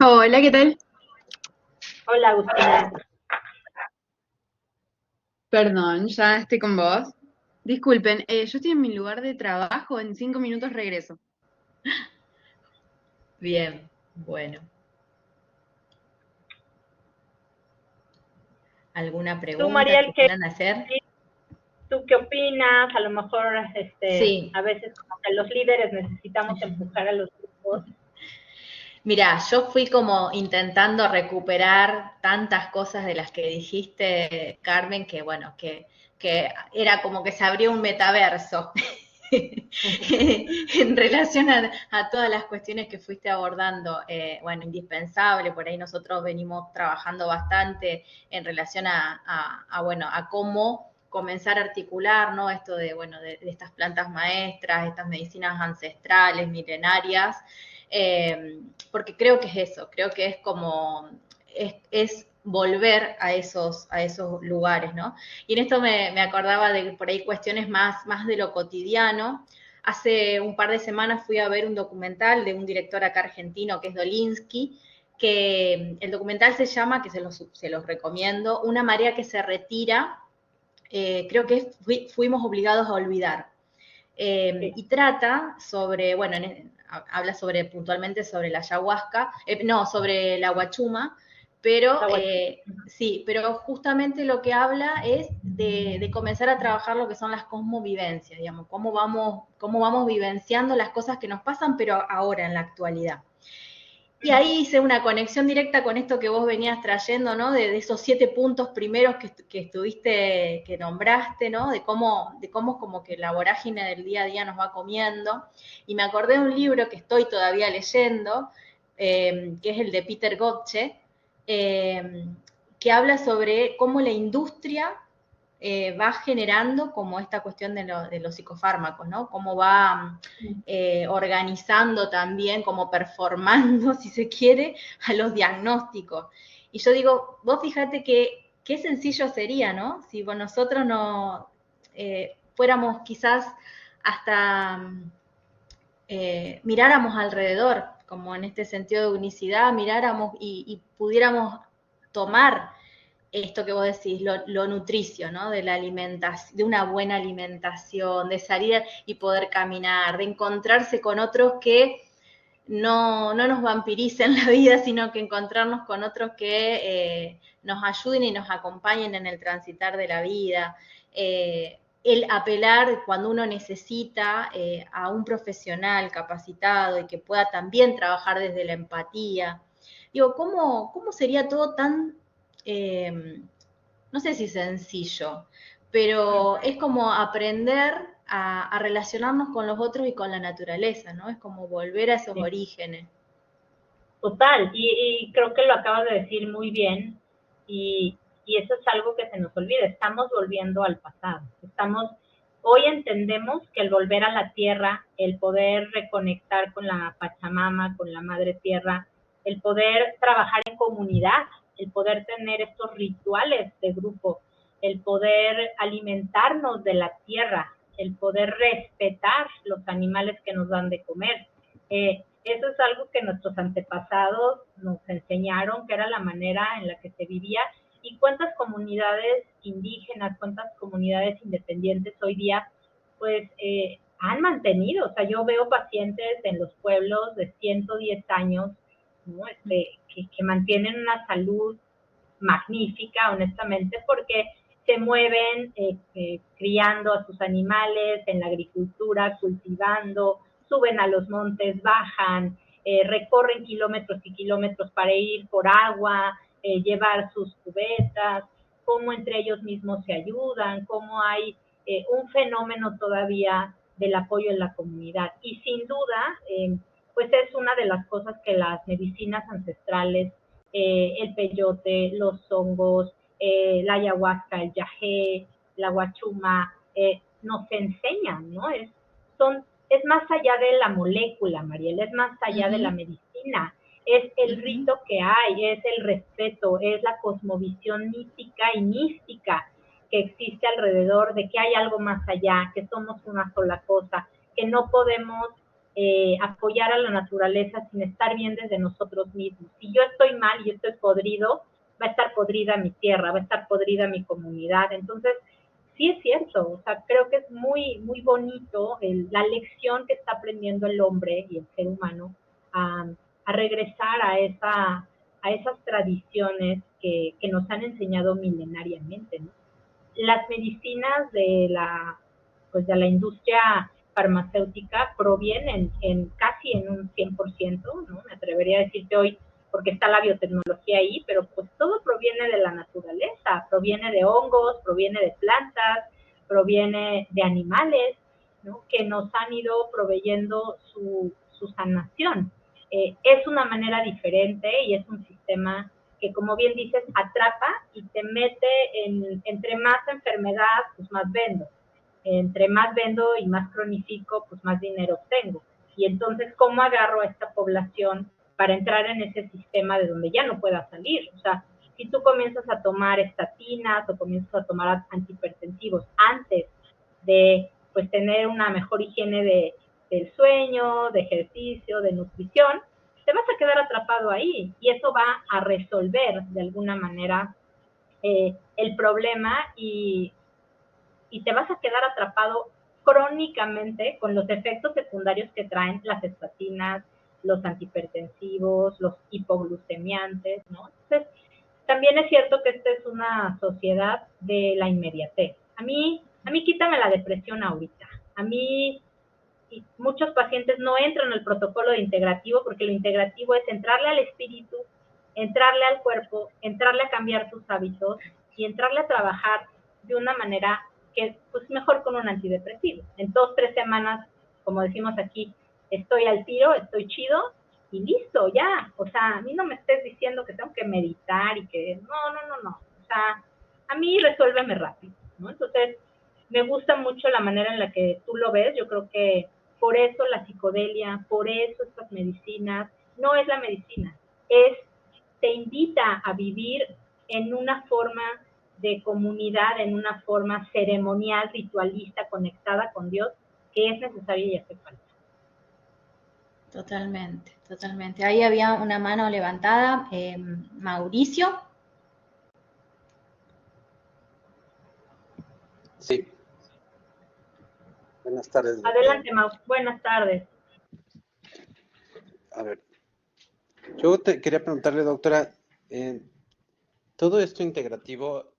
Hola, ¿qué tal? Hola, Agustina. Perdón, ya estoy con vos. Disculpen, yo estoy en mi lugar de trabajo, en 5 minutos regreso. Bien, bueno. ¿Alguna Tú, pregunta Mariel, que quieran hacer? ¿tú qué opinas? A lo mejor Sí. a veces como que los líderes necesitamos empujar a los grupos. Mira, yo fui como intentando recuperar tantas cosas de las que dijiste, Carmen, que bueno, que era como que se abrió un metaverso. en relación a todas las cuestiones que fuiste abordando, bueno, indispensable, por ahí nosotros venimos trabajando bastante en relación bueno, a cómo comenzar a articular, ¿no? Esto de, bueno, de estas plantas maestras, estas medicinas ancestrales, milenarias, porque creo que es eso, creo que es como, es volver a esos lugares, ¿no? Y en esto me acordaba de por ahí cuestiones más de lo cotidiano. Hace un par de semanas fui a ver un documental de un director acá argentino que es Dolinsky, que el documental se llama, que se los recomiendo, Una marea que se retira, creo que fuimos obligados a olvidar. Sí. Y trata sobre, bueno, habla sobre puntualmente sobre la ayahuasca, no, sobre la guachuma, pero sí, pero justamente lo que habla es de comenzar a trabajar lo que son las cosmovivencias, digamos, cómo vamos vivenciando las cosas que nos pasan, pero ahora, en la actualidad. Y ahí hice una conexión directa con esto que vos venías trayendo, ¿no? De esos 7 puntos primeros que estuviste, que nombraste, ¿no? De cómo como que la vorágine del día a día nos va comiendo. Y me acordé de un libro que estoy todavía leyendo, que es el de Peter Gotche, que habla sobre cómo la industria va generando como esta cuestión de los psicofármacos, ¿no? Cómo va organizando también, como performando, si se quiere, a los diagnósticos. Y yo digo, vos fíjate que qué sencillo sería, ¿no? Si nosotros no fuéramos quizás hasta miráramos alrededor, como en este sentido de unicidad, miráramos y pudiéramos tomar esto que vos decís, lo nutricio, ¿no? De la alimentación, de una buena alimentación, de salir y poder caminar, de encontrarse con otros que no nos vampiricen la vida, sino que encontrarnos con otros que nos ayuden y nos acompañen en el transitar de la vida. El apelar cuando uno necesita a un profesional capacitado y que pueda también trabajar desde la empatía. Digo, ¿cómo sería todo tan, no sé si sencillo, pero es como aprender a relacionarnos con los otros y con la naturaleza, ¿no? Es como volver a esos orígenes. Total, y creo que lo acabas de decir muy bien, y eso es algo que se nos olvida, estamos volviendo al pasado, hoy entendemos que el volver a la tierra, el poder reconectar con la Pachamama, con la Madre Tierra, el poder trabajar en comunidad, el poder tener estos rituales de grupo, el poder alimentarnos de la tierra, el poder respetar los animales que nos dan de comer. Eso es algo que nuestros antepasados nos enseñaron, que era la manera en la que se vivía, y cuántas comunidades indígenas, cuántas comunidades independientes hoy día, pues, han mantenido. O sea, yo veo pacientes en los pueblos de 110 años, ¿no? Que mantienen una salud magnífica, honestamente, porque se mueven criando a sus animales, en la agricultura, cultivando, suben a los montes, bajan, recorren kilómetros y kilómetros para ir por agua, llevar sus cubetas, cómo entre ellos mismos se ayudan, cómo hay un fenómeno todavía del apoyo en la comunidad. Y sin duda, pues es una de las cosas que las medicinas ancestrales, el peyote, los hongos, la ayahuasca, el yagé, la guachuma, nos enseñan, ¿no? Es más allá de la molécula, Mariel, es más allá de la medicina, es el rito que hay, es el respeto, es la cosmovisión mística y mística que existe alrededor de que hay algo más allá, que somos una sola cosa, que no podemos apoyar a la naturaleza sin estar bien desde nosotros mismos. Si yo estoy mal y yo estoy podrido, va a estar podrida mi tierra, va a estar podrida mi comunidad. Entonces, sí es cierto, o sea, creo que es muy, muy bonito la lección que está aprendiendo el hombre y el ser humano a regresar a esas tradiciones que nos han enseñado milenariamente, ¿no? Las medicinas pues de la industria farmacéutica provienen casi en un 100%, ¿no? Me atrevería a decirte hoy, porque está la biotecnología ahí, pero pues todo proviene de la naturaleza, proviene de hongos, proviene de plantas, proviene de animales, ¿no?, que nos han ido proveyendo su sanación. Es una manera diferente y es un sistema que, como bien dices, atrapa y te mete entre más enfermedad, pues más vendo. Entre más vendo y más cronifico, pues más dinero obtengo. Y entonces, ¿cómo agarro a esta población para entrar en ese sistema de donde ya no pueda salir? O sea, si tú comienzas a tomar estatinas o comienzas a tomar antihipertensivos antes de, pues, tener una mejor higiene del sueño, de ejercicio, de nutrición, te vas a quedar atrapado ahí y eso va a resolver de alguna manera el problema y te vas a quedar atrapado crónicamente con los efectos secundarios que traen las estatinas, los antihipertensivos, los hipoglucemiantes, ¿no? Entonces, también es cierto que esta es una sociedad de la inmediatez. A mí quítame la depresión ahorita. A mí, muchos pacientes no entran al protocolo de integrativo porque lo integrativo es entrarle al espíritu, entrarle al cuerpo, entrarle a cambiar tus hábitos y entrarle a trabajar de una manera que, pues, mejor con un antidepresivo. En 2-3 semanas, como decimos aquí, estoy al tiro, estoy chido y listo, ya. O sea, a mí no me estés diciendo que tengo que meditar y que no. O sea, a mí resuélveme rápido, ¿no? Entonces, me gusta mucho la manera en la que tú lo ves. Yo creo que por eso la psicodelia, por eso estas medicinas, no es la medicina, te invita a vivir en una forma de comunidad, en una forma ceremonial, ritualista, conectada con Dios, que es necesaria y hace falta. Totalmente, totalmente. Ahí había una mano levantada. Mauricio. Sí. Buenas tardes. Adelante, Mau. Buenas tardes. A ver, yo quería preguntarle, doctora, todo esto integrativo,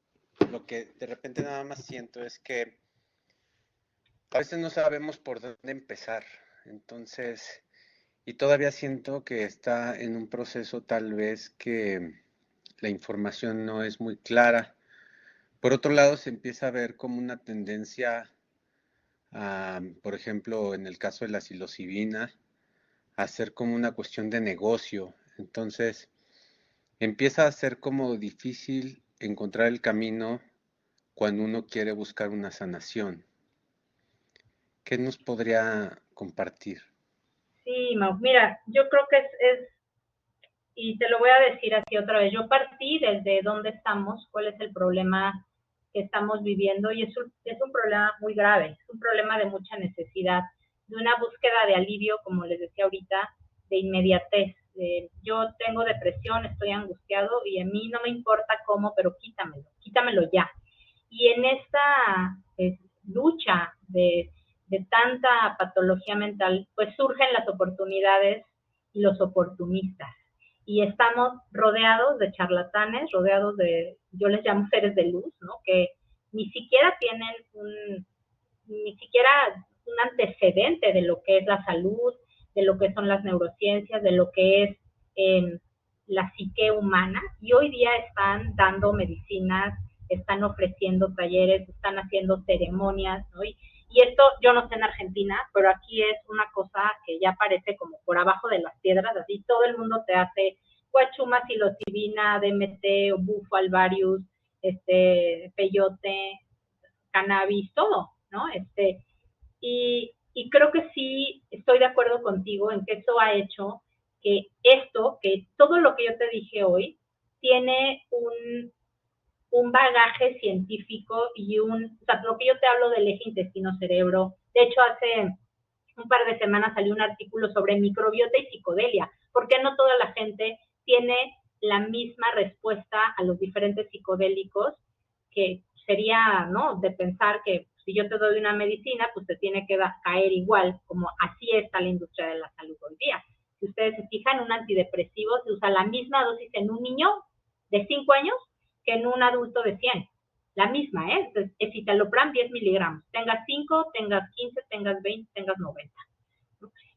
lo que de repente nada más siento es que a veces no sabemos por dónde empezar. Entonces, y todavía siento que está en un proceso tal vez que la información no es muy clara. Por otro lado, se empieza a ver como una tendencia a, por ejemplo, en el caso de la psilocibina, a ser como una cuestión de negocio. Entonces, empieza a ser como difícil encontrar el camino cuando uno quiere buscar una sanación. ¿Qué nos podría compartir? Sí, Mau. Mira, yo creo que y te lo voy a decir así otra vez, yo partí desde dónde estamos, cuál es el problema que estamos viviendo, y es un problema muy grave, es un problema de mucha necesidad, de una búsqueda de alivio, como les decía ahorita, de inmediatez. Yo tengo depresión, estoy angustiado y a mí no me importa cómo, pero quítamelo ya. Y en esta lucha de tanta patología mental, pues surgen las oportunidades y los oportunistas. Y estamos rodeados de charlatanes, rodeados de, yo les llamo seres de luz, ¿no? Que ni siquiera tienen ni siquiera un antecedente de lo que es la salud, de lo que son las neurociencias, de lo que es la psique humana, y hoy día están dando medicinas, están ofreciendo talleres, están haciendo ceremonias, ¿no? Y esto, yo no sé en Argentina, pero aquí es una cosa que ya parece como por abajo de las piedras, así todo el mundo te hace guachuma, psilocibina, DMT, bufo, alvarius, peyote, cannabis, todo, ¿no? Y creo que sí estoy de acuerdo contigo en que eso ha hecho que todo lo que yo te dije hoy, tiene un bagaje científico y o sea, lo que yo te hablo del eje intestino-cerebro. De hecho, hace un par de semanas salió un artículo sobre microbiota y psicodelia. ¿Por qué no toda la gente tiene la misma respuesta a los diferentes psicodélicos? Que sería, ¿no?, de pensar que si yo te doy una medicina, pues te tiene que caer igual, como así está la industria de la salud hoy día. Si ustedes se fijan, un antidepresivo se usa la misma dosis en un niño de 5 años que en un adulto de 100. La misma, ¿eh? Entonces, escitalopram 10 miligramos. Tengas 5, tengas 15, tengas 20, tengas 90.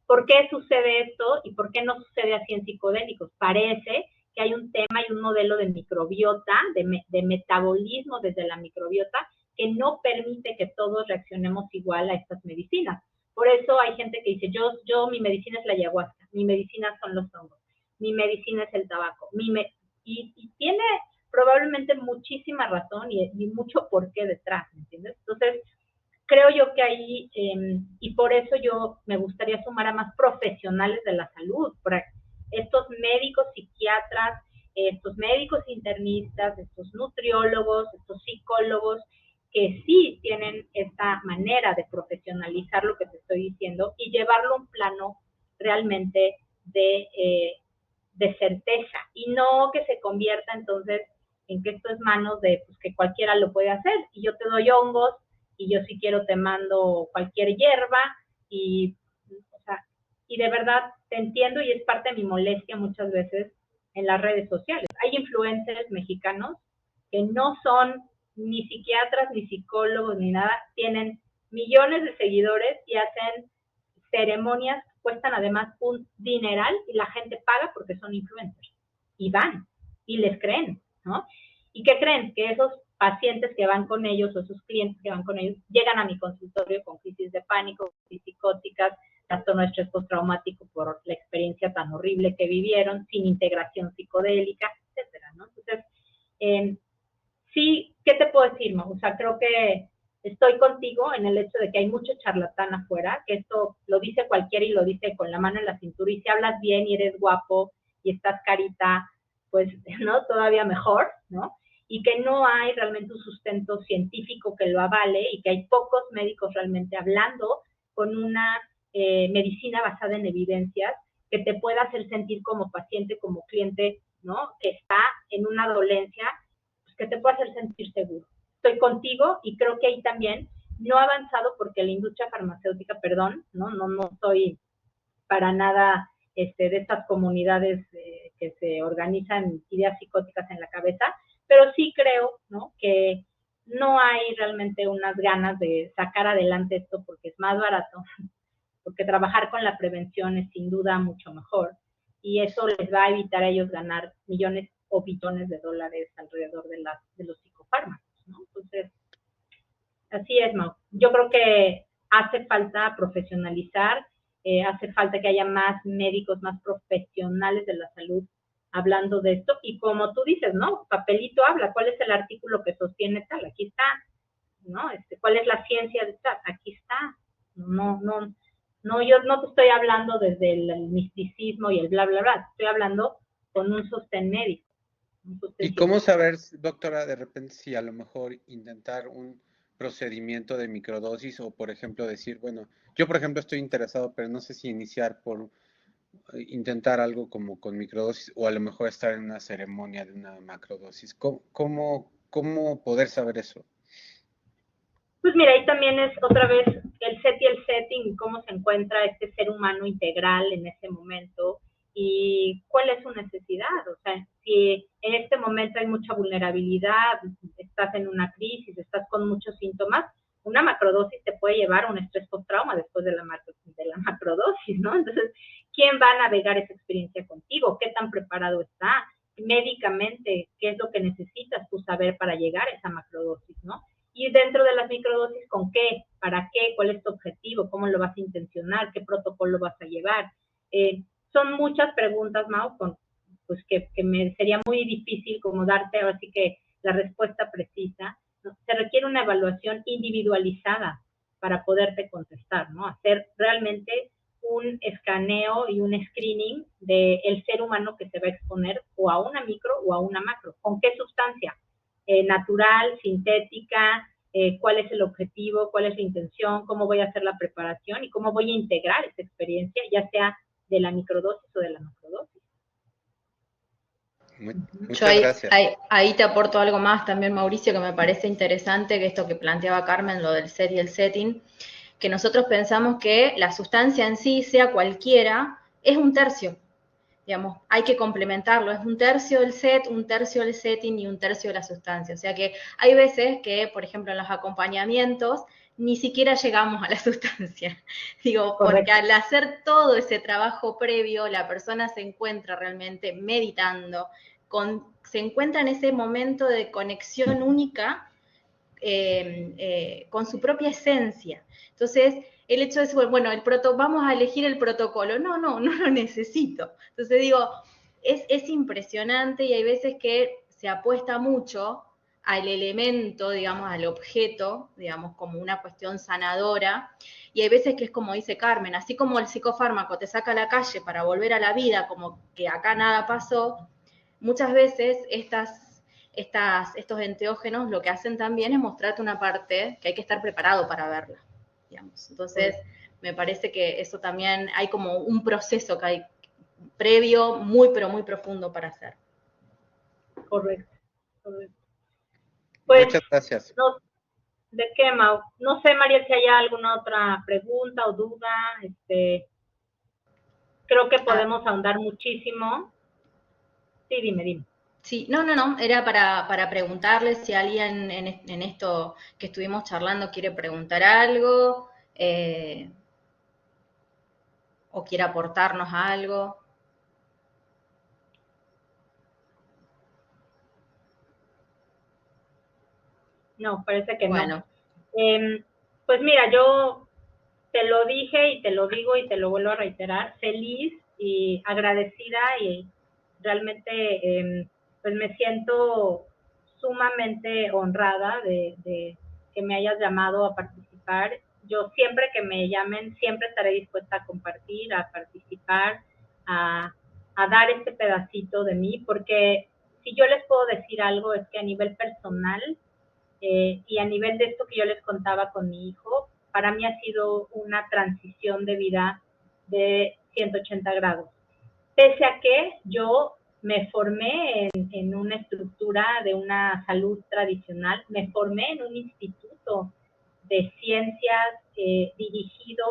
¿Por qué sucede esto y por qué no sucede así en psicodélicos? Parece que hay un tema y un modelo de microbiota, de metabolismo desde la microbiota, que no permite que todos reaccionemos igual a estas medicinas. Por eso hay gente que dice, mi medicina es la ayahuasca, mi medicina son los hongos, mi medicina es el tabaco, y tiene probablemente muchísima razón y mucho porqué detrás, ¿me entiendes? Entonces, creo yo que ahí, y por eso yo me gustaría sumar a más profesionales de la salud, para estos médicos psiquiatras, estos médicos internistas, estos nutriólogos, estos psicólogos, que sí tienen esta manera de profesionalizar lo que te estoy diciendo y llevarlo a un plano realmente de certeza, y no que se convierta entonces en que esto es manos de pues, que cualquiera lo puede hacer, y yo te doy hongos, y yo si quiero te mando cualquier hierba, y, o sea, y de verdad te entiendo, y es parte de mi molestia muchas veces en las redes sociales. Hay influencers mexicanos que no son ni psiquiatras, ni psicólogos, ni nada, tienen millones de seguidores y hacen ceremonias, cuestan además un dineral, y la gente paga porque son influencers, y van, y les creen, ¿no? ¿Y qué creen? Que esos pacientes que van con ellos, o esos clientes que van con ellos, llegan a mi consultorio con crisis de pánico, crisis psicóticas, trastorno de estrés postraumático por la experiencia tan horrible que vivieron, sin integración psicodélica, etcétera, ¿no? Entonces, sí, ¿qué te puedo decir, Mau? O sea, creo que estoy contigo en el hecho de que hay mucho charlatán afuera, que esto lo dice cualquiera y lo dice con la mano en la cintura, y si hablas bien y eres guapo y estás carita, pues, ¿no? Todavía mejor, ¿no? Y que no hay realmente un sustento científico que lo avale, y que hay pocos médicos realmente hablando con una medicina basada en evidencias que te pueda hacer sentir como paciente, como cliente, ¿no? Que está en una dolencia, pues, que te pueda hacer sentir seguro. Estoy contigo, y creo que ahí también no ha avanzado porque la industria farmacéutica, perdón, no soy para nada de estas comunidades que se organizan ideas psicóticas en la cabeza, pero sí creo, ¿no?, que no hay realmente unas ganas de sacar adelante esto porque es más barato, porque trabajar con la prevención es sin duda mucho mejor, y eso les va a evitar a ellos ganar millones o billones de dólares alrededor de los psicofármacos, ¿no? Entonces, así es, Mau. Yo creo que hace falta profesionalizar, hace falta que haya más médicos, más profesionales de la salud hablando de esto, y como tú dices, ¿no? Papelito habla, ¿cuál es el artículo que sostiene tal? Aquí está, ¿no? ¿Cuál es la ciencia detrás? Aquí está. No, yo no te estoy hablando desde el misticismo y el bla, bla, bla, estoy hablando con un sostén médico. ¿Y cómo saber, doctora, de repente si a lo mejor intentar un procedimiento de microdosis, o por ejemplo decir, bueno, yo por ejemplo estoy interesado, pero no sé si iniciar por intentar algo como con microdosis, o a lo mejor estar en una ceremonia de una macrodosis? ¿Cómo poder saber eso? Pues mira, ahí también es otra vez el set y el setting, cómo se encuentra este ser humano integral en ese momento y cuál es su necesidad. O sea, si en este momento hay mucha vulnerabilidad, estás en una crisis, estás con muchos síntomas, una macrodosis te puede llevar a un estrés postrauma después de la macrodosis, ¿no? Entonces, ¿quién va a navegar esa experiencia contigo? ¿Qué tan preparado está? Médicamente, ¿qué es lo que necesitas tú saber para llegar a esa macrodosis, ¿no? Y dentro de las microdosis, ¿con qué? ¿Para qué? ¿Cuál es tu objetivo? ¿Cómo lo vas a intencionar? ¿Qué protocolo vas a llevar? Son muchas preguntas, Mau, pues que me sería muy difícil como darte así que la respuesta precisa. ¿No? Se requiere una evaluación individualizada para poderte contestar, ¿no? Hacer realmente un escaneo y un screening del ser humano que se va a exponer o a una micro o a una macro. ¿Con qué sustancia? Natural, sintética, cuál es el objetivo, cuál es la intención, cómo voy a hacer la preparación y cómo voy a integrar esa experiencia, ya sea de la microdosis o de la macrodosis. Muchas gracias. Ahí te aporto algo más también, Mauricio, que me parece interesante, que esto que planteaba Carmen, lo del set y el setting, que nosotros pensamos que la sustancia en sí, sea cualquiera, es un tercio. Digamos, hay que complementarlo, es un tercio del set, un tercio del setting y un tercio de la sustancia. O sea que hay veces que, por ejemplo, en los acompañamientos, ni siquiera llegamos a la sustancia. Digo, porque al hacer todo ese trabajo previo, la persona se encuentra realmente meditando, se encuentra en ese momento de conexión única con su propia esencia. Entonces, el hecho es, bueno, vamos a elegir el protocolo. No lo necesito. Entonces digo, es impresionante y hay veces que se apuesta mucho al elemento, digamos, al objeto, digamos, como una cuestión sanadora, y hay veces que es como dice Carmen, así como el psicofármaco te saca a la calle para volver a la vida, como que acá nada pasó, muchas veces estos enteógenos lo que hacen también es mostrarte una parte que hay que estar preparado para verla, digamos. Entonces, me parece que eso también hay como un proceso que hay previo, muy, pero muy profundo para hacer. Correcto. Pues, muchas gracias. No, ¿de qué, Mau? No sé, María, si hay alguna otra pregunta o duda. Creo que podemos ahondar muchísimo. Sí, dime. Sí, no, era para preguntarle si alguien en esto que estuvimos charlando quiere preguntar algo o quiere aportarnos algo. No, parece que bueno. no. Pues mira, yo te lo dije y te lo digo y te lo vuelvo a reiterar, feliz y agradecida y realmente pues me siento sumamente honrada de que me hayas llamado a participar. Yo siempre que me llamen, siempre estaré dispuesta a compartir, a participar, a dar este pedacito de mí, porque si yo les puedo decir algo es que a nivel personal y a nivel de esto que yo les contaba con mi hijo, para mí ha sido una transición de vida de 180 grados. Pese a que yo me formé en una estructura de una salud tradicional, me formé en un instituto de ciencias dirigido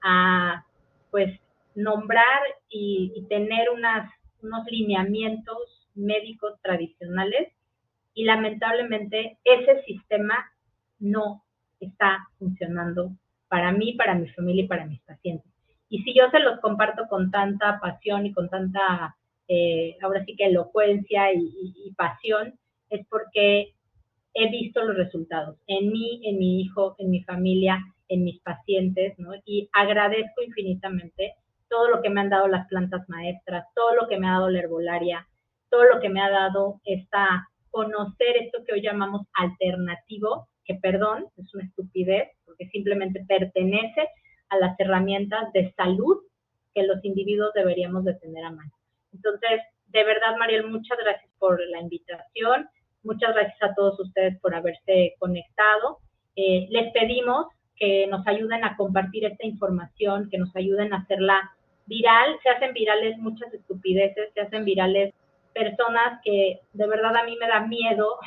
a, pues, nombrar y tener unos lineamientos médicos tradicionales y lamentablemente ese sistema no está funcionando para mí, para mi familia y para mis pacientes. Y si yo se los comparto con tanta pasión y con tanta, ahora sí que elocuencia y pasión, es porque he visto los resultados en mí, en mi hijo, en mi familia, en mis pacientes, ¿no? Y agradezco infinitamente todo lo que me han dado las plantas maestras, todo lo que me ha dado la herbolaria, todo lo que me ha dado conocer esto que hoy llamamos alternativo, que perdón, es una estupidez, porque simplemente pertenece a las herramientas de salud que los individuos deberíamos de tener a mano. Entonces, de verdad, Mariel, muchas gracias por la invitación, muchas gracias a todos ustedes por haberse conectado. Les pedimos que nos ayuden a compartir esta información, que nos ayuden a hacerla viral. Se hacen virales muchas estupideces, se hacen virales personas que de verdad a mí me da miedo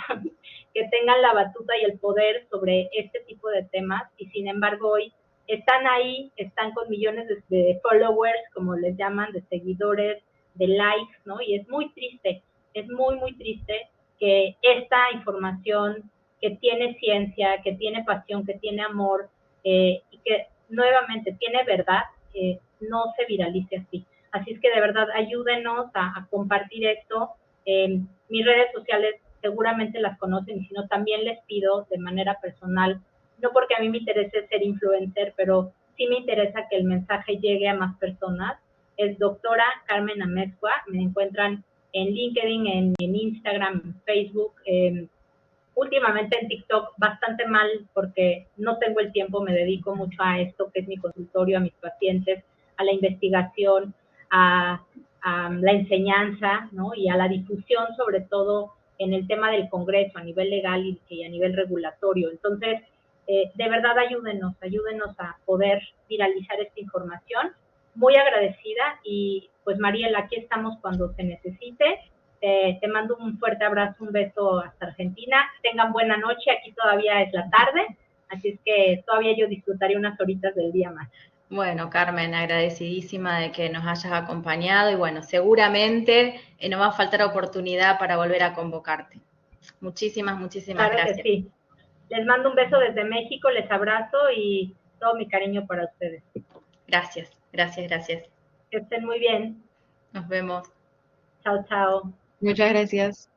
que tengan la batuta y el poder sobre este tipo de temas y sin embargo hoy están ahí, están con millones de followers, como les llaman, de seguidores, de likes, ¿no? Y es muy triste, es muy, muy triste que esta información que tiene ciencia, que tiene pasión, que tiene amor y que nuevamente tiene verdad, no se viralice así. Así es que de verdad ayúdenos a compartir esto. Mis redes sociales seguramente las conocen y si no también les pido de manera personal, no porque a mí me interese ser influencer, pero sí me interesa que el mensaje llegue a más personas. Es doctora Carmen Amezcua, me encuentran en LinkedIn, en Instagram, en Facebook, últimamente en TikTok bastante mal porque no tengo el tiempo, me dedico mucho a esto que es mi consultorio, a mis pacientes, a la investigación, a la enseñanza, ¿no? Y a la difusión, sobre todo en el tema del Congreso a nivel legal y a nivel regulatorio. Entonces, de verdad ayúdenos a poder viralizar esta información. Muy agradecida y pues Mariela, aquí estamos cuando se necesite. Te mando un fuerte abrazo, un beso hasta Argentina. Tengan buena noche, aquí todavía es la tarde, así es que todavía yo disfrutaré unas horitas del día más. Bueno, Carmen, agradecidísima de que nos hayas acompañado y bueno, seguramente no va a faltar oportunidad para volver a convocarte. Muchísimas claro gracias. Que sí. Les mando un beso desde México, les abrazo y todo mi cariño para ustedes. Gracias. Que estén muy bien. Nos vemos. Chao, chao. Muchas gracias.